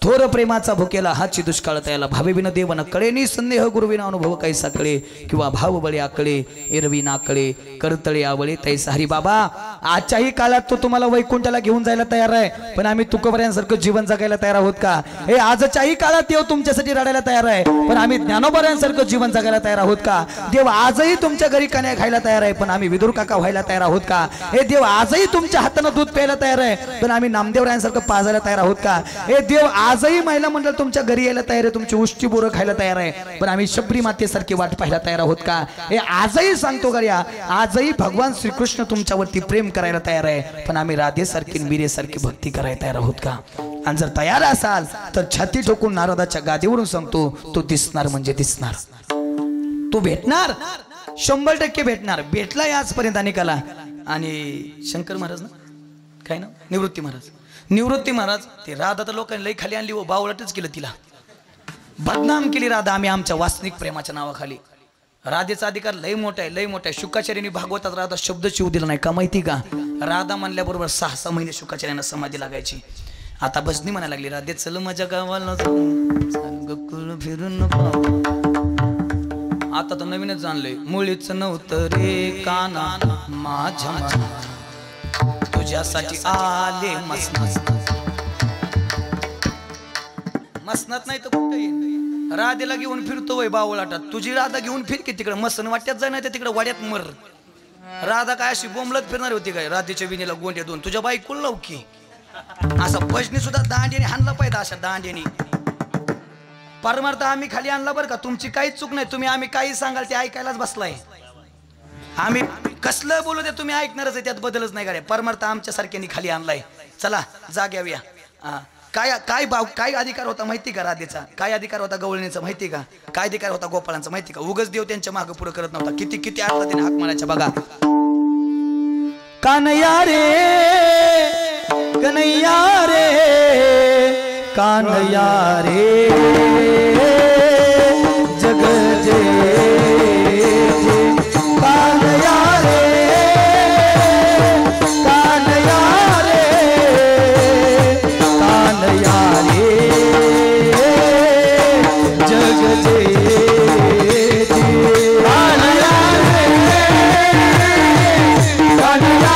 थोर प्रेमाचा भुकेला हाची दुष्काळ तयाला, भावे बिन देवन कळेनी संदेह गुरुविना अनुभव कैसा कळे, किंवा भाव बळे आकळे एरवी नाकळे करतळे आवळे तैसा. हरी बाबा आजच्याही काळात तो तुम्हाला वैकुंठाला घेऊन जायला तयार आहे, पण आम्ही तुकोबारायांसारखं जीवन जगायला तयार आहोत का? हे आजच्याही काळात देव तुमच्यासाठी रडायला तयार आहे, पण आम्ही ज्ञानोबारायांसारखं जीवन जगायला तयार आहोत का? देव आजही तुमच्या घरी कन्या खायला तयार आहे, पण आम्ही विदुर काका व्हायला तयार आहोत का? हे देव आजही तुमच्या हातानं दूध प्यायला तयार आहे, पण आम्ही नामदेवरायांसारखं पाजायला तयार आहोत का? हे देव आजही महिला मंडळ तुमच्या घरी यायला तयार आहे, तुमची उष्टी बोरं खायला तयार आहे, पण आम्ही शबरी मातेसारखी वाट पाहायला तयार आहोत का? हे आजही सांगतो गर्या, आजही भगवान श्रीकृष्ण तुमच्यावरती प्रेम करायला तयार आहे, पण आम्ही राधेसारखी मीरेसारखी भक्ती करायला तयार आहोत का? आणि जर तयार असाल तर छाती ठोकून नारदाच्या गादीवरून सांगतो, तो दिसणार म्हणजे दिसणार, तो भेटणार, 100% भेटणार. भेटलाय आजपर्यंत अनेकाला. आणि शंकर महाराज ना काय ना निवृत्ती महाराज ते राधा तर लोकांनी लई खाली आणली व बावळटच केलं, तिला बदनाम केली राधा आम्ही आमच्या वास्तविक प्रेमाच्या नावाखाली. राधेचा अधिकार लई मोठा आहे. शुकाचार्यांनी भागवतात राधा शब्द शिव दिला नाही का माहिती का? राधा म्हणल्याबरोबर 6 महिने शुकाचार्यांना समाधी लागायची. आता भजनी म्हणायला लागली, राधे चल माझ्या गावाला जाऊ फिरून. आता तर नवीनच जाणलंय, मुळीच नव्हतं रे काना माझ्या तुझ्यासाठी आले मसनात नाही तर कुठे येईल. राधेला घेऊन फिरतो वय बावळाटात, तुझी राधा घेऊन फिर की तिकडे मसन वाट्यात जाय, नाही तर तिकडे वाड्यात मर. राधा काय अशी बोंबलत फिरणार होती काय? राधेच्या विणीला गोंड्या दोन, तुझ्या बाईकुल लवकी असं भजनी सुद्धा दांड्याने हाणला पाहिजे, अशा दांड्याने. परमार्थ आम्ही खाली आणला बरं का, तुमची काहीच चूक नाही, तुम्ही आम्ही काही सांगाल ते ऐकायलाच बसलाय. आम्ही कसलं बोलू दे तुम्ही ऐकणारच आहे, त्यात बदलच नाही गाड्या. परमार्थ आमच्या सारख्यांनी खाली आणलाय. चला जाग्याव्या. काय अधिकार होता माहिती का राधेचा? काय अधिकार होता गवळणीचा माहिती का? काय अधिकार होता गोपाळांचा माहिती का? उगच देव त्यांच्या मागं पुढं करत नव्हता. किती आठला त्याने हाक मारायच्या बघा. कानया रे कन्हैया रे कानया रे जग जे कानया रे कानया रे कानया रे जग जे कानया रे कानया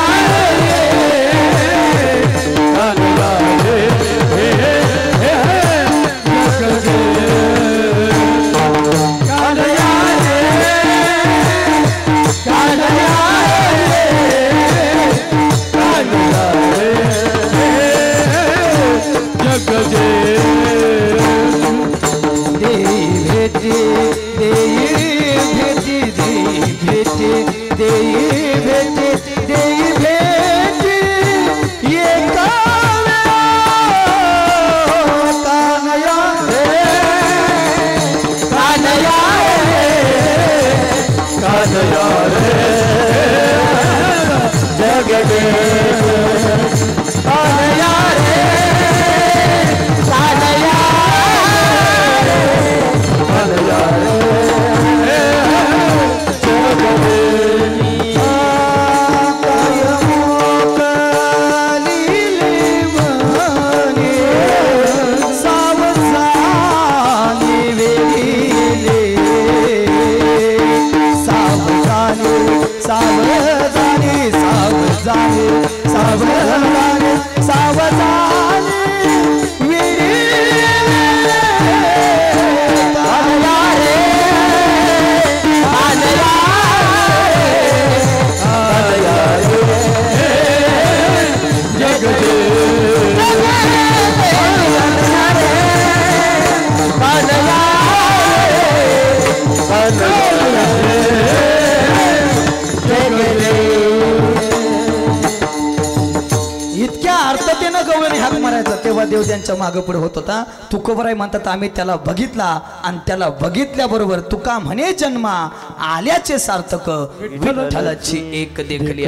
देव त्यांच्या मागे पुढे होत होता. तुकोबराय म्हणतात आम्ही त्याला बघितला आणि त्याला बघितल्याबरोबर तुका म्हणे जन्मा आल्याचे सार्थक विठ्ठलाची एक देखली.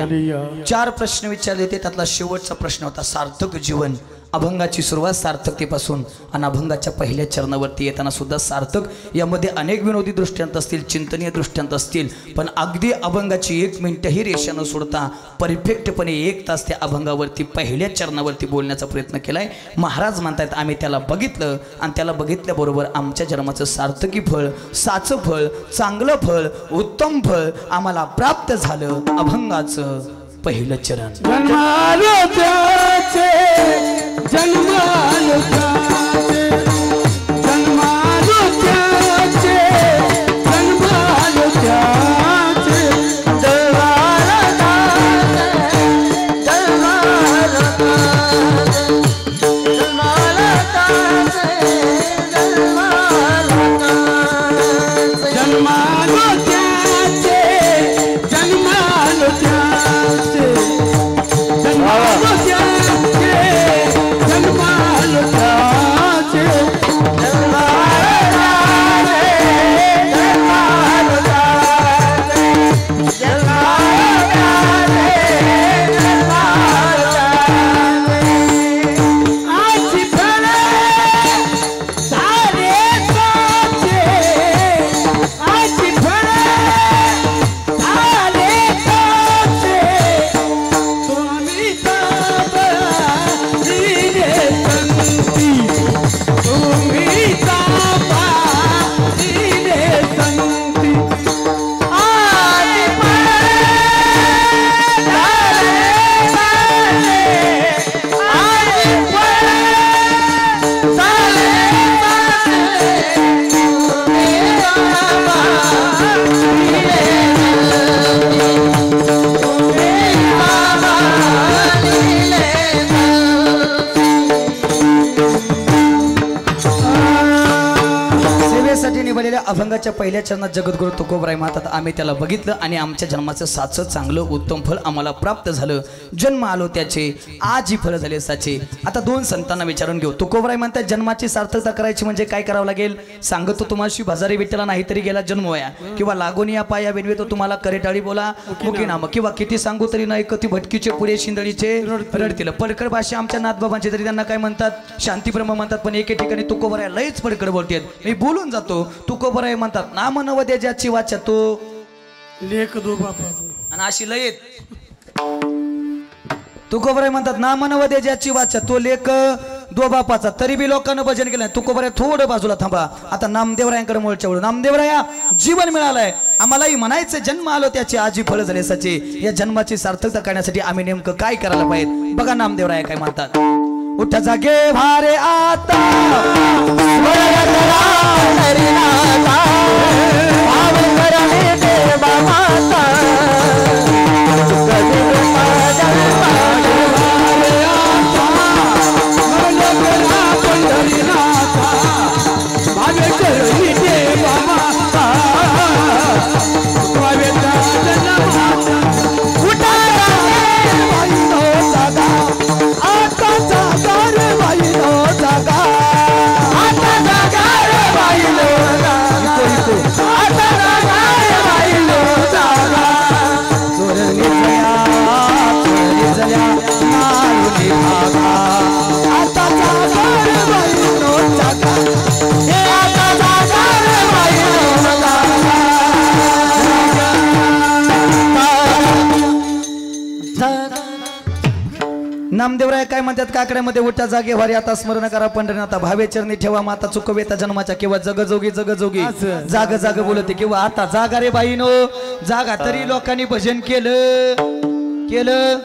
4 प्रश्न विचारले होते, त्यातला शेवटचा प्रश्न होता सार्थक जीवन. अभंगाची सुरुवात सार्थकतेपासून आणि अभंगाच्या पहिल्या चरणावरती येताना सुद्धा सार्थक. यामध्ये अनेक विनोदी दृष्टांत असतील, चिंतनीय दृष्टांत असतील, पण अगदी अभंगाची 1 मिनिटही रेषा न सोडता परफेक्टपणे 1 तास त्या अभंगावरती पहिल्या चरणावरती बोलण्याचा प्रयत्न केलाय. महाराज म्हणतात आम्ही त्याला बघितलं आणि त्याला बघितल्याबरोबर आमच्या जन्माचं सार्थकी फळ, साचं फळ, चांगलं फळ, उत्तम फळ आम्हाला प्राप्त झालं. अभंगाचं पहिलं चरण. जन्मालो त्याचे जन्मालो त्याचे जन्मालो त्याचे जन्मालो त्याचे जन्माला अभंगाच्या पहिल्या चरणात जगद्गुरु तुकोबराय म्हणतात आम्ही त्याला बघितलं आणि आमच्या जन्माचं साचं चांगलं उत्तम फळ आम्हाला प्राप्त झालं. जन्म आलो त्याचे आजही फळ झाले साचे. आता दोन संतांना विचारून घेऊ. तुकोबराय म्हणतात जन्माची सार्थकता करायची म्हणजे काय करावं लागेल सांगतो तुम्हाला. बाजारी विठ्ठला नाहीतरी गेला जन्म वया किंवा लागून या पाया बेनवे तो तुम्हाला करेटाळी बोला मुकी नाम किंवा किती सांगू तरी नाही कधी भटकीचे पुढे शिंदळीचे रडतील. पडकड भाषा आमच्या नाथबाबांची तरी त्यांना काय म्हणतात शांतीब्रह्म म्हणतात. पण एके ठिकाणी तुकोबराय लयच पडकड बोलतात. मी बोलून जातो. तुकोबराय म्हणतात नाम नवद्या ज्याची वाचा तो लेख दो बापाचं आणि अशी लयत. तुकोबराय म्हणतात नाम नवद्या ज्याची वाचा तो लेख दो बापाचा. तरी बी लोकांना भजन केलं. तुकोबराय थोडं बाजूला थांबा. आता नामदेवरायांकडे मोळच्या वळू. नामदेवराया जीवन मिळालंय आम्हालाही म्हणायचं जन्म आलो त्याचे आजी फळ झाले साचे. या जन्माची सार्थकता करण्यासाठी आम्ही नेमकं काय करायला पाहिजे बघा. नामदेवराया काय म्हणतात. उठ जागे भारे आता नामदेवराय काय म्हणतात काकड्यामध्ये उठा जागे वारी आता स्मरण करा पंढरीनाथा भावे चरणी ठेवा माता चुकवेता जन्माच्या किंवा जगजोगी जाग जाग बोलते किंवा आता जागा रे बाईनो जागा. तरी लोकांनी भजन केलं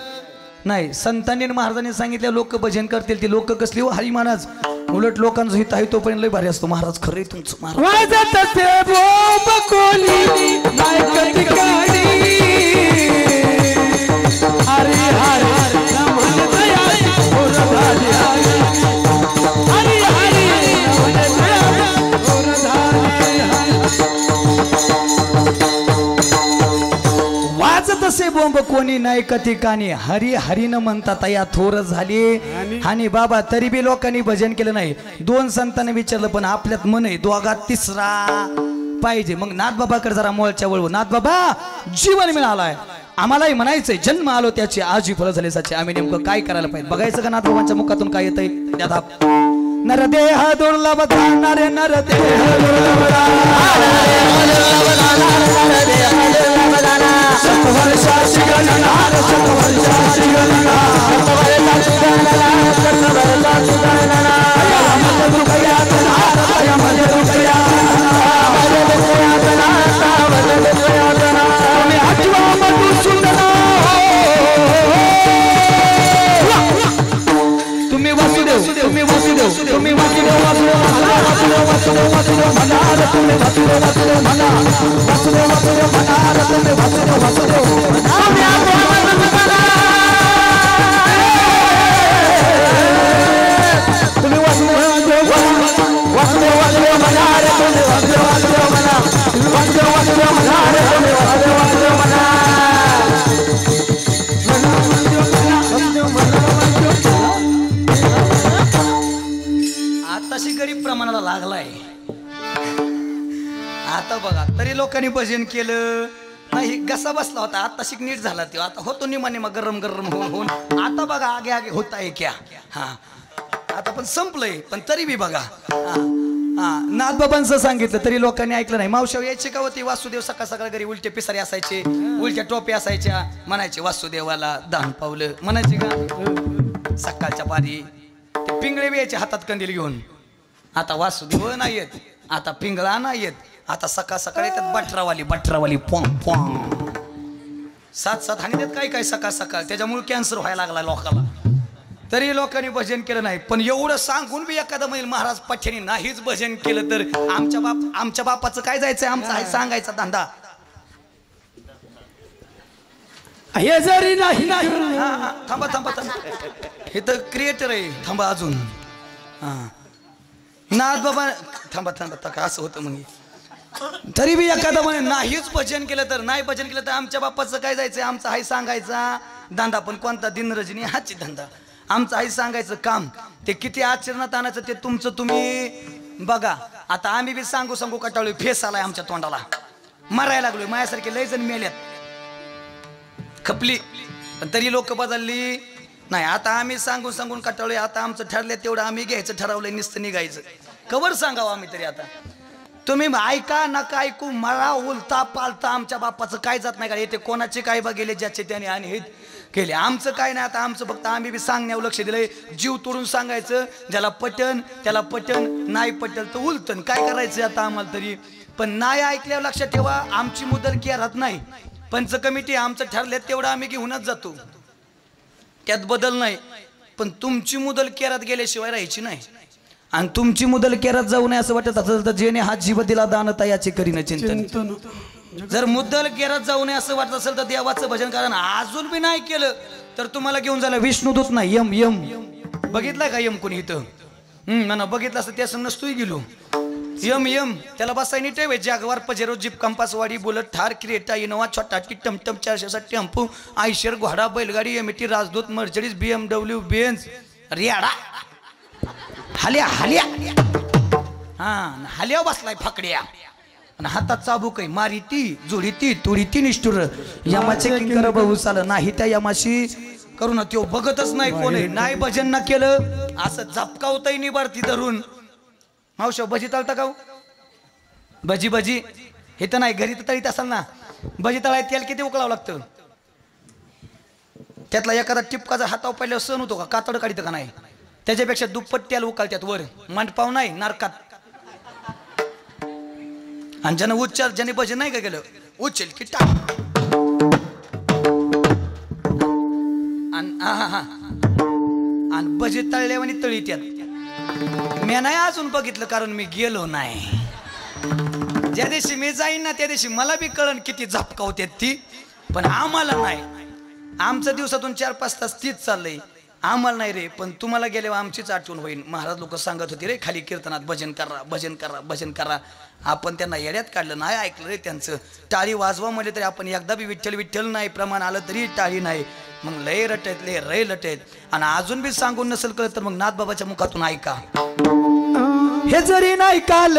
नाही. संतांनी महाराजांनी सांगितलं लोक भजन करतील. ती लोक कसली हो हरी महाराज. उलट लोकांचं हित आहे तोपर्यंत लय भारी असतो महाराज. खरे तुमचं महाराज तसे बोंब कोणी नाही कथिकानी हरी हरी न म्हणतात या थोर झाली आणि बाबा. तरी बी लोकांनी भजन केलं नाही. दोन संतांनी विचारलं पण आपल्यात मन आहे दोघात तिसरा पाहिजे. मग नाथबाबाकडे जरा मोळच्या वळवू. नाथबाबा जीवन मिळालंय आम्हालाही म्हणायचंय जन्म आलो त्याचे आजी फळ झाले साचे. आम्ही नेमकं काय करायला पाहिजे बघायचं का नाथबाबांच्या मुखातून काय येतंय. त्यात नरदेह दुर्लभ नरे नरदेह आताशी गरीब प्रमाणाला लागलाय. आता बघा तरी लोकांनी भजन केलं नाही. घसा बसला होता आता शिक नीट झाला तो. आता होतो निमा गरम गरम होऊन आता बघा आगे आगे होत आहे क्या. हा आता पण संपलंय पण तरी बी बघा. नाथबाबांचं सांगितलं तरी लोकांनी ऐकलं नाही. मावशाव यायचे का होती वासुदेव सकाळ सकाळ घरी उलटे पिसारे असायचे उलट्या टोप्या असायच्या. म्हणायचे वासुदेवाला 10 पावलं म्हणायचे का सकाळच्या पारी. ते पिंगळे बी यायचे हातात कंदील घेऊन. आता वासुदेव नाही येत आता पिंगळा नाही येत. आता सकाळ सकाळी त्यात बटरावाली पॉंग पॉंग 7 हानी देत काय सकाळ सकाळ. त्याच्यामुळे कॅन्सर व्हायला लागला लोकांना. तरी लोकांनी भजन केलं नाही. पण एवढं सांगून बी एखादा महिल महाराज पठ्याने नाहीच भजन केलं तर आमच्या बापाचं काय जायचंय. आमचा आहे सांगायचा धंदा. हे जरी नाही थांबा हे तर क्रिएटर आहे. थांबा अजून. नाथ बाबा थांबा असं होतं मग तरी बी एखादा म्हणे नाहीच भजन केलं तर नाही भजन केलं तर आमच्या बाप्पाचं काय जायचं आमचा हाय सांगायचा धंदा पण कोणता दिन रजनी हाची धंदा आमचं हाय सांगायचं काम ते किती आचरणात आणायचं ते तुमचं तुम्ही बघा आता आम्ही बी सांगू सांगू कटाळू फेस आलाय आमच्या तोंडाला मरायला लागलोय माझ्यासारखे लय जण मेल्यात खपली पण तरी लोक बदलली नाही आता आम्ही सांगून सांगून कटाळूय आता आमचं ठरलं तेवढं आम्ही घ्यायचं ठरवलंय नुसतं निघायचं कवर सांगावं आम्ही तरी आता तुम्ही ऐका नका ऐकू मला उलता पालता आमच्या बाप्पाचं काय जात नाही का येते कोणाचे काय बघेले ज्याचे त्याने आणि हे केले आमचं काय नाही आता आमचं फक्त आम्ही बी सांगण्यावर लक्ष दिलंय जीव तोडून सांगायचं ज्याला पटन त्याला पटन नाही पटल तर उलटन काय करायचं आता आम्हाला तरी पण नाही ऐकल्यावर लक्षात ठेवा आमची मुदल की राहत नाही पंच कमिटी आमचं ठरले तेवढं आम्ही घेऊनच जातो त्यात बदल नाही पण तुमची मुदल केरात गेल्याशिवाय राहायची नाही आणि तुमची मुदल केरात जाऊ नये असं वाटत असेल तर जेने हा जीव दिला दानता याचे करीन चिंतन जर मुद्दल केरात जाऊ नये असं वाटत असेल तर देवाचं भजन करा ना अजून बी नाही केलं तर तुम्हाला घेऊन जायला विष्णुदूत नाही यम यम बघितलाय का यम कोणी इथं म्हणा बघितलं असं त्या नसतोय गेलो यम यम त्याला बसायनी ठेवाय जागवार पजेरो जीप कंपासवाडी बुलेट थार क्रिएटा इनोवा छोटा टमटम 460 टेम्पो आयशर घोडा बैलगाडी MT Rajdoot Mercedes BMW Benz रियाडा हाल्या हाल्या हा हाल्या बसलाय फाकड्या आणि हातात चाबूक आहे मारी ती जोडी ती तुडी ती निष्ठुर यमाचे किंकर भाऊ चाल नाही त्या यमाशी करू ना त्यो बघतच नाही कोण आहे नाही भजन ना केलं असं झपकावताही निबारती धरून मावशा भजी तळता का भजी भजी हे तर नाही घरी तर तळीत असाल ना भजी तळाय तेल किती उकळावं लागतं त्यातला एखादा टिपकाचा हातावर पहिल्यावर सण होतो का कातड काढित का नाही त्याच्यापेक्षा दुप्पट तेल उकळत्यात वर मंडपाव नाही नारकात आणि ज्यानं उच्चार ज्याने भजन नाही का केलं उचल की टाक आणि भजी तळल्यावानी तळी त्यात मी नाही अजून बघितलं कारण मी गेलो नाही ज्या दिवशी मी जाईन ना त्या दिवशी मला बी कळण किती झपकावते ती पण आम्हाला नाही आमचं दिवसातून 4-5 तास तीच चाललंय आम्हाला नाही रे पण तुम्हाला गेल्यावर आमचीच आठवण होईल महाराज लोक सांगत होते रे खाली कीर्तनात भजन करा भजन करा भजन करा आपण त्यांना येड्यात काढलं नाही ऐकलं रे त्यांचं टाळी वाजवा म्हणले तरी आपण एकदा बी विठ्ठल विठ्ठल नाही प्रमाण आलं तरी टाळी नाही मग लय रटत लय रे लटत आणि अजून बी सांगून नसेल कळत तर मग नाथबाबाच्या मुखातून ऐका हे जरी नाही काल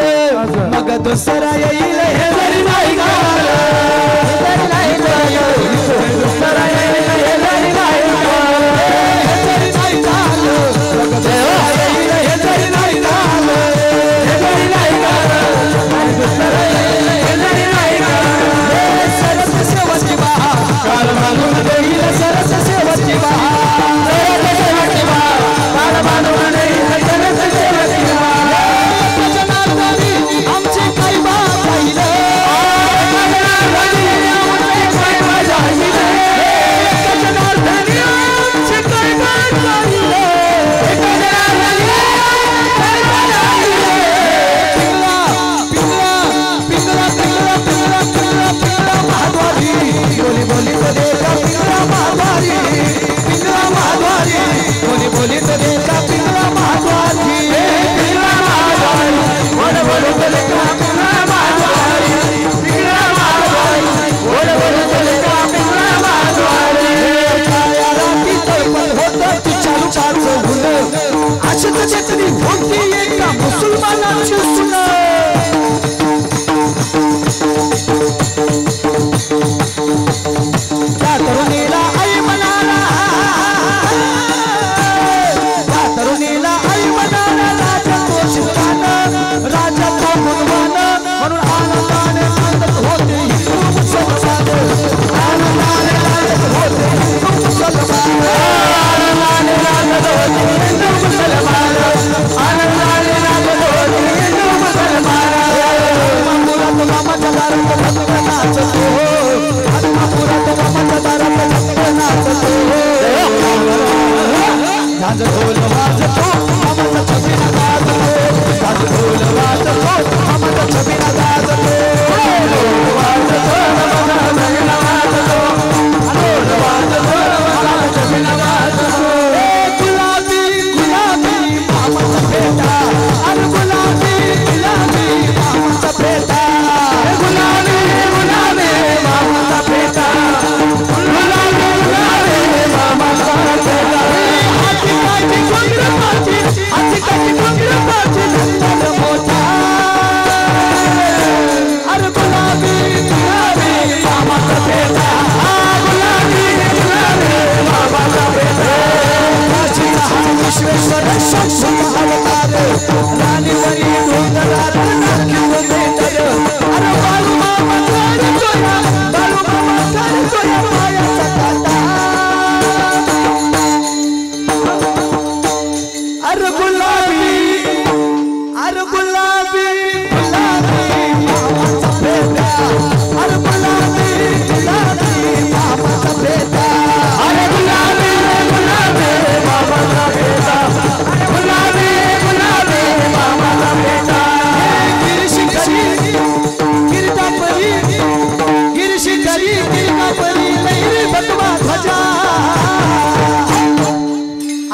मग दुसरा येईल हे जरी नाही काल दुसरा येईल हे जरी नाही काल हे जरी नाही काल हे जरी नाही काल हे जरी नाही काल दुसरा येईल हे जरी नाही काल सरस सेवची बहार काल मानून देईल सरस सेवची बहार सरस सेवची बहार काल मानून देईल सरस सेवची बहार आमचे काही बाप राहिले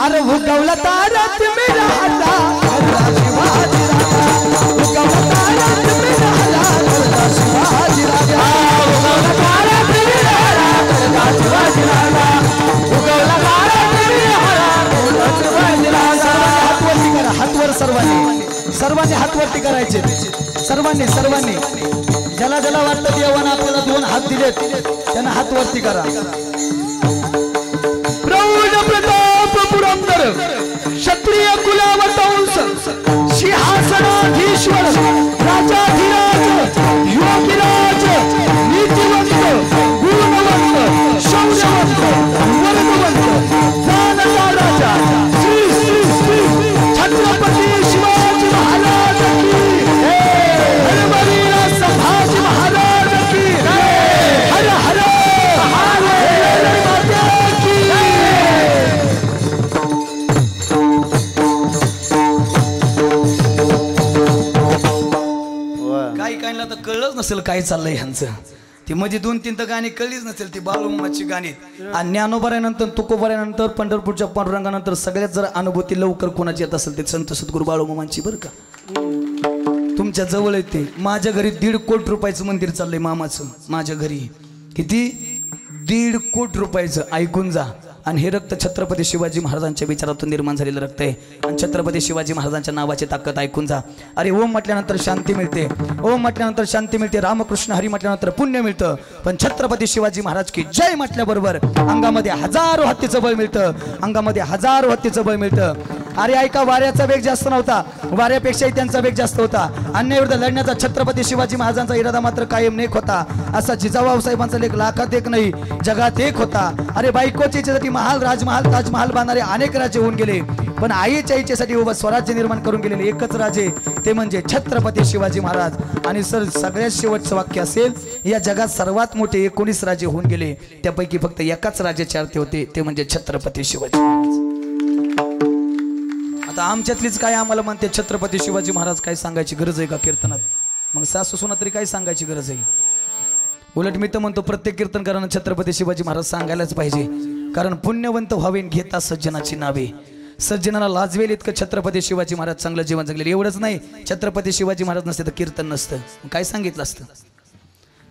अरे उगवला तारात मी राहता घरला शिवाजी राजा उगवला तारात मी राहता घरला शिवाजी राजा उगवला तारात मी राहता घरला शिवाजी राजा उगवला तारात मी राहता घरला शिवाजी राजा हात वरती करा हात वर सर्वांनी हात वरती करायचे सर्वांनी ज्याला ज्याला वाटतं देवानं आपल्याला 2 हात दिलेत त्यांना हात वरती करा प्रौढ प्रताप पुरंदर क्षत्रिय कुलावतंस सिंहासनाधीश्वर राजाधिराज योगिराज नीतिवंत गुणवंत शौर्यवंत वर्गवंत दानता राजा श्री श्री श्री छत्रपती शिवाजी महाराज की हरभरीला संभाजी महाराज की हर हर काही कळलंच नसेल काय चाललंय ह्यांचं ती मध्ये 2-3 तर गाणी कळलीच नसेल ती बाळूमामाची गाणी आणि ज्ञानोबाऱ्यानंतर तुकोबाऱ्यानंतर पंढरपूरच्या पांडुरंगानंतर सगळ्यात जर अनुभूती लवकर कोणाची येत असेल ते संत सद्गुरू बाळूमामांची बरं का तुमच्या जवळ येते माझ्या घरी 1.5 कोटी रुपयाचं मंदिर चाललंय मामाचं माझ्या घरी किती 1.5 कोटी रुपयाचं ऐकून जा आणि हे रक्त छत्रपती शिवाजी महाराजांच्या विचारातून निर्माण झालेलं रक्त आहे आणि छत्रपती शिवाजी महाराजांच्या नावाची ताकद ऐकून जा अरे ओम म्हटल्यानंतर शांती मिळते ओम म्हटल्यानंतर शांती मिळते रामकृष्ण हरी म्हटल्यानंतर पुण्य मिळतं पण छत्रपती शिवाजी महाराज की जय म्हटल्याबरोबर अंगामध्ये हजारो हत्तीचं बळ मिळतं अंगामध्ये हजारो हत्तीचं बळ मिळतं अरे ऐका वाऱ्याचा वेग जास्त नव्हता वाऱ्यापेक्षाही त्यांचा वेग जास्त होता अन्यायाविरुद्ध लढण्याचा छत्रपती शिवाजी महाराजांचा इरादा मात्र कायम नेक होता असा जिजाऊ साहेबांचा लेख लाखात एक नाही जगात एक होता अरे बायकोच्या इच्छेसाठी महाल राजमहाल ताजमहाल बांधणारे अनेक राजे होऊन गेले पण आईच्या इच्छेसाठी उभं स्वराज्य निर्माण करून गेलेले एकच राजे ते म्हणजे छत्रपती शिवाजी महाराज आणि सगळ्यात शेवटचं वाक्य असेल या जगात सर्वात मोठे 19 राजे होऊन गेले त्यापैकी फक्त एकाच राजाचे अर्थ होते ते म्हणजे छत्रपती शिवाजी महाराज आता आमच्यातलीच काय आम्हाला म्हणते छत्रपती शिवाजी महाराज काय सांगायची गरज आहे का कीर्तनात मग सासू सुना तरी काय सांगायची गरज आहे उलट मी तर म्हणतो प्रत्येक कीर्तनकारांना छत्रपती शिवाजी महाराज सांगायलाच पाहिजे कारण पुण्यवंत व्हावे घेता सज्जनाची नावे सज्जनाला लाजवेल इतकं छत्रपती शिवाजी महाराज चांगलं जीवन जगलेलं एवढंच नाही छत्रपती शिवाजी महाराज नसते तर कीर्तन नसतं काय सांगितलं असतं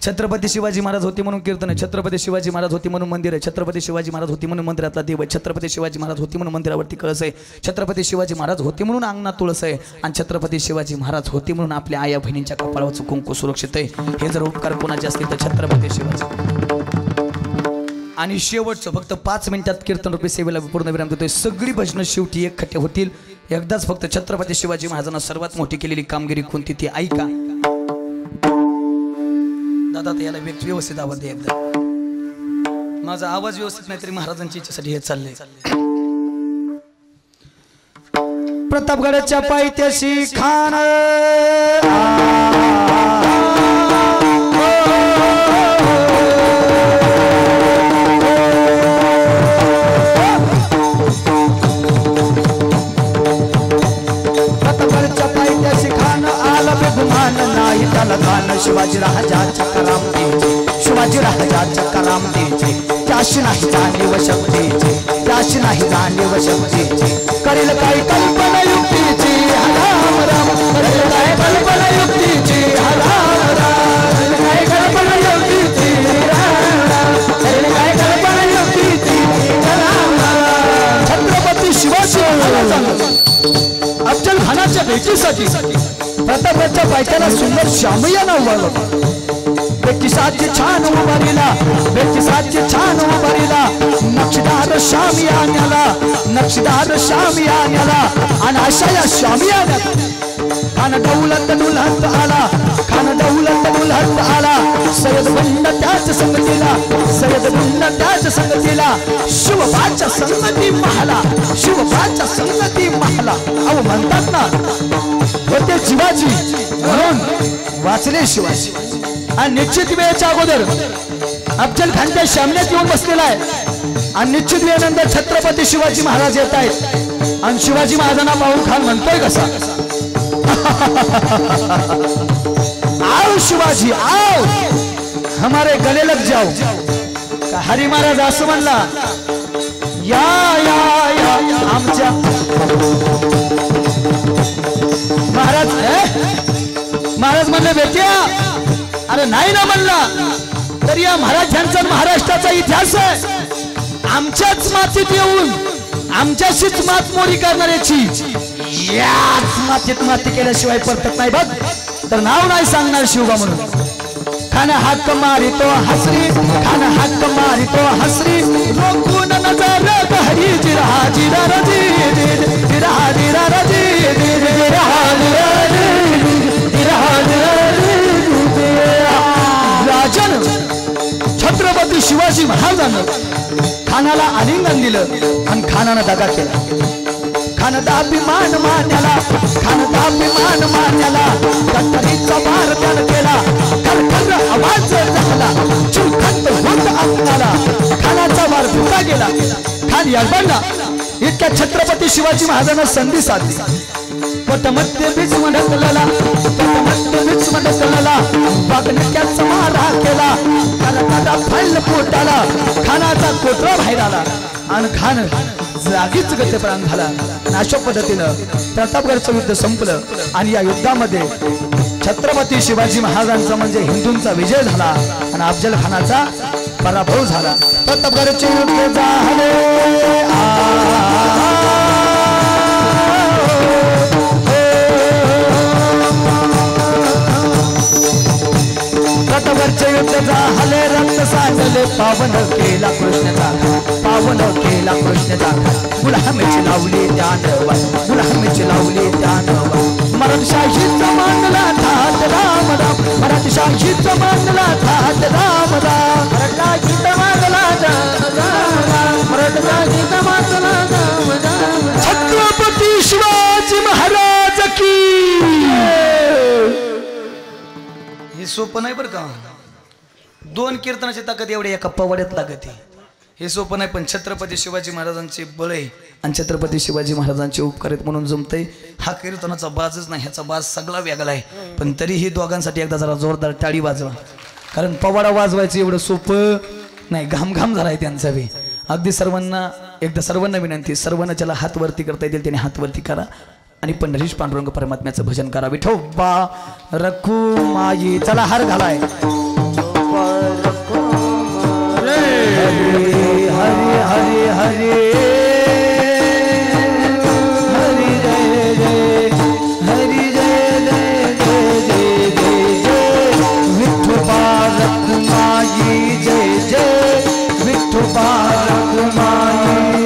छत्रपती शिवाजी महाराज होते म्हणून कीर्तन आहे छत्रपती शिवाजी महाराज होते म्हणून मंदिर आहे छत्रपती शिवाजी महाराज होते म्हणून मंदिरातला देव आहे छत्रपती शिवाजी महाराज होते म्हणून मंदिरावरती कळस आहे छत्रपती शिवाजी महाराज होते म्हणून अंगणात तुळस आहे आणि छत्रपती शिवाजी महाराज होते म्हणून आपल्या आया बहिणींच्या कपाळावरचं कुंकू सुरक्षित आहे हे जर उपकार कोणाचे असतील तर छत्रपती शिवाजी आणि शेवटचं फक्त 5 मिनिटात कीर्तन रूपी सेवेला पूर्ण विराम देतोय सगळी भजनं शेवटी एकखट्टे होतील एकदाच फक्त छत्रपती शिवाजी महाराजांना सर्वात मोठी केलेली कामगिरी कोणती ती ऐका दादा याला व्यवस्थित आवाज दे एकदा माझा आवाज व्यवस्थित नाही तरी महाराजांच्या इच्छेसाठी हे चाललंय प्रतापगडाच्या पायथ्याशी खान शिवाजी राजाच्या करामतीचे शिवाजी राजाच्या करामतीचे त्याशी नाही जाणीव शक्तीचे त्याशी नाही जाणीव शक्तीचे करेल काय कल्पना युक्तीची राम राम करेल काय कल्पना युक्तीची राम राम करेल काय कल्पना युक्तीची राम राम करेल काय कल्पना युक्तीची राम राम छत्रपती शिवाजी अफजल खानाच्या भेटीसाठी प्रतापगडच्या पायथ्याला सुंदर शामियाना उभारला बेकिसाची छान उभारीला बेकिसाची छान उभारीला नक्षीदार शामियान्याला नक्षीदार शामियान्याला आणि अशा या शामियान्यात खान दौलत दुल्हत आला खान दौलत दुल्हत आला सय्यद बंड त्याच संगतीला सय्यद बंड त्याच संगतीला शिवबाच्या संगती महला शिवबाच्या संगती महला अहो म्हणतात ना होते शिवाजी म्हणून वाचले शिवाजी आणि निश्चित वेळेच्या अगोदर अफजल खानच्या सामन्यात येऊन बसलेला आहे आणि निश्चित वेळेनंतर छत्रपती शिवाजी महाराज येत आहेत आणि शिवाजी महाराजांना पाहून खान म्हणतोय कसा आओ शिवाजी आओ हमारे गले लग जाओ हरी महाराज असं म्हणला या या या आमच्या महाराज महाराज म्हणले बेट्या अरे नाही ना म्हणला तर या महाराजांचा महाराष्ट्राचा इतिहास आहे आमच्याच मातीत येऊन आमच्याशीच मातमोडी करणाऱ्याची याच मातीत माती केल्याशिवाय परतत नाही बघ तर नाव नाही सांगणार शिवबा म्हणून खाना हक्क मारितो हसरी खाना हक्क मारितो हसरी रोखून नजर बहरी जिरा जिरा रजी जिरा जिरा रजी जिरा राजन छत्रपती शिवाजी महाराजांना खानाला आलिंगन दिलं आणि खानानं दगा केला खानदा अभिमान मान्याला खानदा अभिमान मान्याला कटरीचा भार त्यानं केला खरखर आवाज झाला चिवखंड होत आपणाला खानाचा वार फुटा गेला खान यालबांना इतक्या छत्रपती शिवाजी महाराजांना संधी साधली पटमध्य बीज मडकलेला पटमध्य बीज मडकलेला वागणक्याचा मारा केला करताना फैल पोटाला खानाचा कोटरा बाहेर आला आणि खान जागीच गतप्राण झाला अशा पद्धतीनं प्रतापगडचं युद्ध संपलं आणि या युद्धामध्ये छत्रपती शिवाजी महाराजांचा म्हणजे हिंदूंचा विजय झाला आणि अफजल खानाचा पराभव झाला प्रतापगडचे युद्ध झाले प्रतापगडचे युद्ध झाले रक्त सांडले पावन केला कृष्णाचा पावन केला कृष्णाचा गुलामीची लावली त्यानवा गुलामीची लावली त्यानवा मराठशाहीचा मानला थाट राम राम मराठशाहीचा मानला थाट राम राम मराठशाहीचा मानला मराठशाहीचा मानला छत्रपती शिवाजी महाराज की हे सोपं नाही बरं का दोन कीर्तनाची ताकद एवढी एका पवाड्यात लागते हे सोपं नाही पण छत्रपती शिवाजी महाराजांचे बळ आहे आणि छत्रपती शिवाजी महाराजांचे उपकार आहेत म्हणून जमतंय हा कीर्तनाचा बाजच नाही ह्याचा बाज सगळा वेगळा आहे पण तरीही दोघांसाठी एकदा जरा जोरदार टाळी वाजवा कारण पवाडा वाजवायचं एवढं सोपं नाही घाम घाम झालाय त्यांचा बी अगदी सर्वांना एकदा सर्वांना विनंती सर्वांना ज्याला हात वरती करता येतील त्याने हात वरती करा आणि पंढरीश पांडुरंग परमात्म्याचं भजन करा विठोबा रखुमाई चला हार घालाय हरे हरे हरे हरे हरि जय जय हरि जय जय जय जय जय जय विठोबा रखुमाई जय जय विठोबा रखुमाई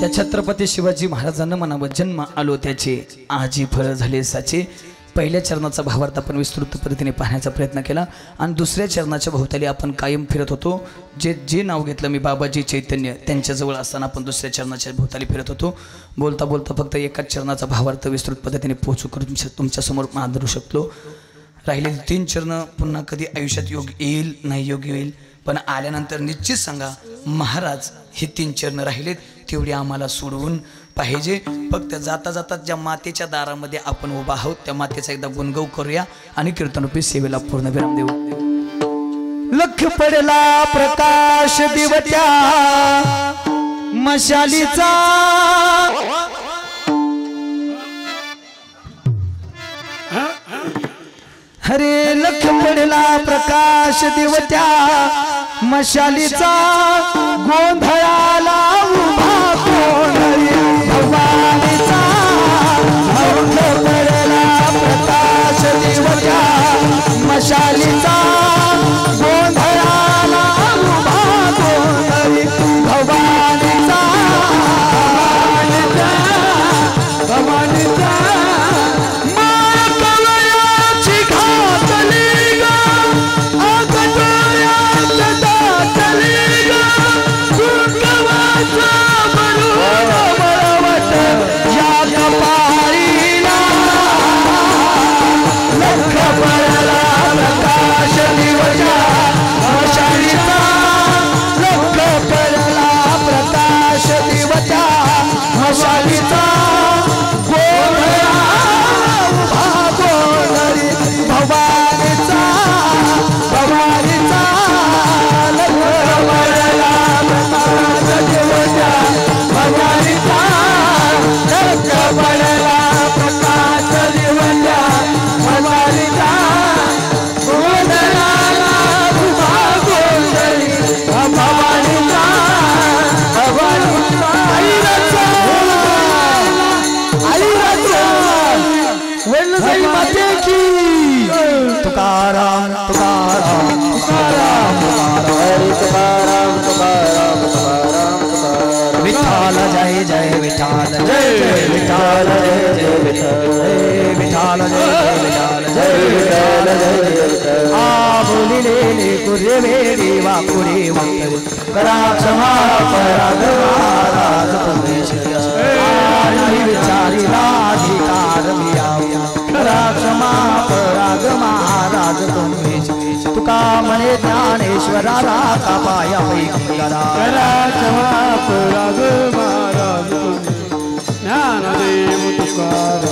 त्या छत्रपती शिवाजी महाराजांना म्हणावं जन्म आलो त्याचे आजी फळ झाले साचे पहिल्या चरणाचा भावार्थ आपण विस्तृत पद्धतीने पाहण्याचा प्रयत्न केला आणि दुसऱ्या चरणाच्या भोवताली आपण कायम फिरत होतो जे नाव घेतलं मी बाबाजी चैतन्य त्यांच्याजवळ असताना आपण दुसऱ्या चरणाच्या भोवताली फिरत होतो बोलता बोलता फक्त एकाच चरणाचा भावार्थ विस्तृत पद्धतीने पोहोचू करून तुमच्यासमोर मांडू शकलो राहिलेली 3 चरण पुन्हा कधी आयुष्यात योग येईल नाही योग येईल पण आल्यानंतर निश्चित सांगा महाराज हे 3 चरण राहिलेत तेवढे आम्हाला सोडवून पाहिजे फक्त जाता जाता ज्या मातेच्या दारामध्ये आपण उभा आहोत त्या मातेचा एकदा गुणगाव करूया आणि कीर्तनरूपी सेवेला पूर्ण विराम देऊ लख पडला प्रकाश दिवट्या मशालीचा हरे लख पडला प्रकाश दिवट्या मशालीचा गोंधळाला उभा कोणरी भवानीचा झोंड पडला प्रकाश दिवच्या मशालीचा गोंधळाला उभा कोणरी भवानीचा भवानीचा मातवयाची घातली ग आकटोळ्यात दाटली ग कुंकवाचा बरून बळवट या कपाळीला लख पडला प्रकाश दिवच्या मशालीचा लख पडला प्रकाश दिवच्या मशालीचा गोंधळा उभा गोंधळी भवानीचा भवानीचा लख पडला प्रकाश दिवच्या भवानीचा लख पडला प्रकाश दिवच्या भवानीचा गोंधळाला उभा गोंधळी भवानीचा भवानीचा वडलसाई माते की तुकाराम तुकाराम तुकाराम तुकाराम तुकाराम तुकाराम तुकाराम विठाल जय जय विठाल जय जय विठाल जय जय विठाल जय विठाल जय विठाल जय आ बोलिले कुरे वेडी वापुरे मंगल करा क्षमा पराग महाराज परमेश नाही विचारी राधिकार मियाव्या करा क्षमा पराग महाराज परमेश तुका म्हणे ज्ञानेश्वरा राका पाया पैगंबरा करा क्षमा पराग महाराज ज्ञानदेव तुकाराम